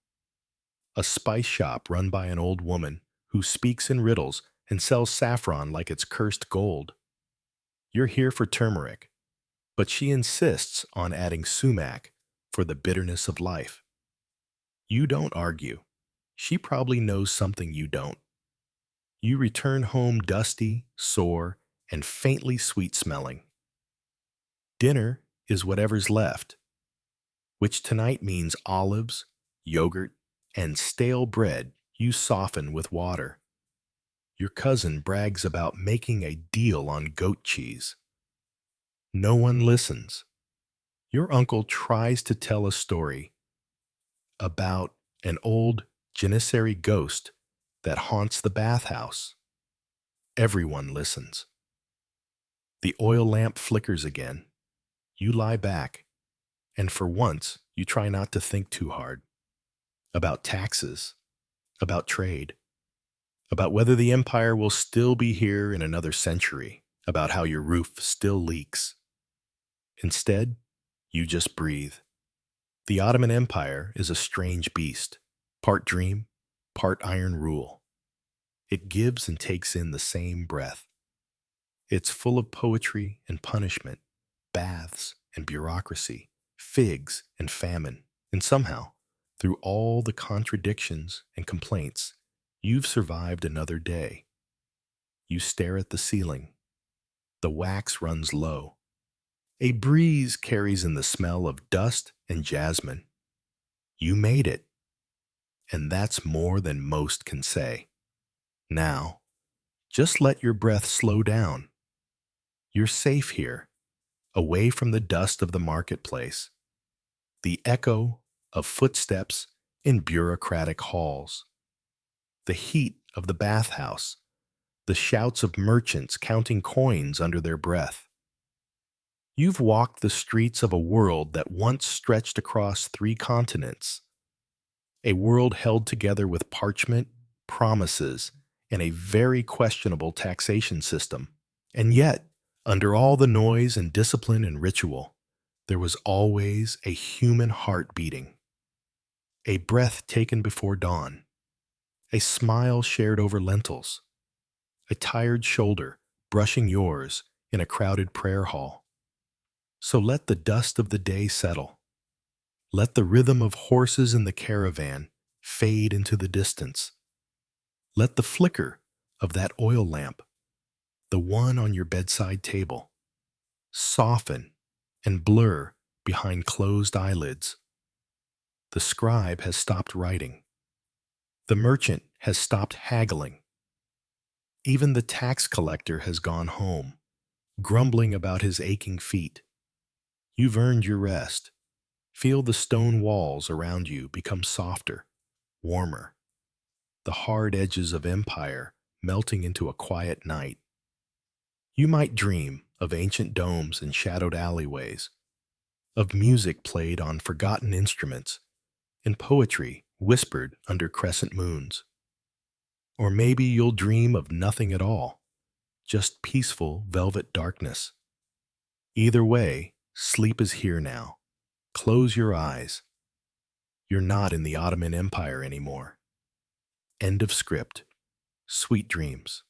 a spice shop run by an old woman who speaks in riddles and sells saffron like it's cursed gold. You're here for turmeric, but she insists on adding sumac for the bitterness of life. You don't argue. She probably knows something you don't. You return home dusty, sore, and faintly sweet-smelling. Dinner is whatever's left, which tonight means olives, yogurt, and stale bread you soften with water. Your cousin brags about making a deal on goat cheese. No one listens. Your uncle tries to tell a story about an old Janissary ghost that haunts the bathhouse. Everyone listens. The oil lamp flickers again. You lie back, and for once, you try not to think too hard. About taxes, about trade, about whether the empire will still be here in another century. about how your roof still leaks. Instead, you just breathe. The Ottoman Empire is a strange beast, part dream, part iron rule. It gives and takes in the same breath. It's full of poetry and punishment, baths and bureaucracy, figs and famine. And somehow, through all the contradictions and complaints, you've survived another day. You stare at the ceiling. The wax runs low. A breeze carries in the smell of dust and jasmine. You made it, and that's more than most can say. Now, just let your breath slow down. You're safe here, away from the dust of the marketplace, the echo of footsteps in bureaucratic halls, the heat of the bathhouse, the shouts of merchants counting coins under their breath. You've walked the streets of a world that once stretched across 3 continents, a world held together with parchment, promises, and a very questionable taxation system. And yet, under all the noise and discipline and ritual, there was always a human heart beating, a breath taken before dawn, a smile shared over lentils, a tired shoulder brushing yours in a crowded prayer hall. So let the dust of the day settle. Let the rhythm of horses in the caravan fade into the distance. Let the flicker of that oil lamp, the one on your bedside table, soften and blur behind closed eyelids. The scribe has stopped writing. The merchant has stopped haggling. Even the tax collector has gone home, grumbling about his aching feet. You've earned your rest. Feel the stone walls around you become softer, warmer, the hard edges of empire melting into a quiet night. You might dream of ancient domes and shadowed alleyways, of music played on forgotten instruments, and poetry whispered under crescent moons. Or maybe you'll dream of nothing at all, just peaceful velvet darkness. Either way, sleep is here now. Close your eyes. You're not in the Ottoman Empire anymore. End of script. Sweet dreams.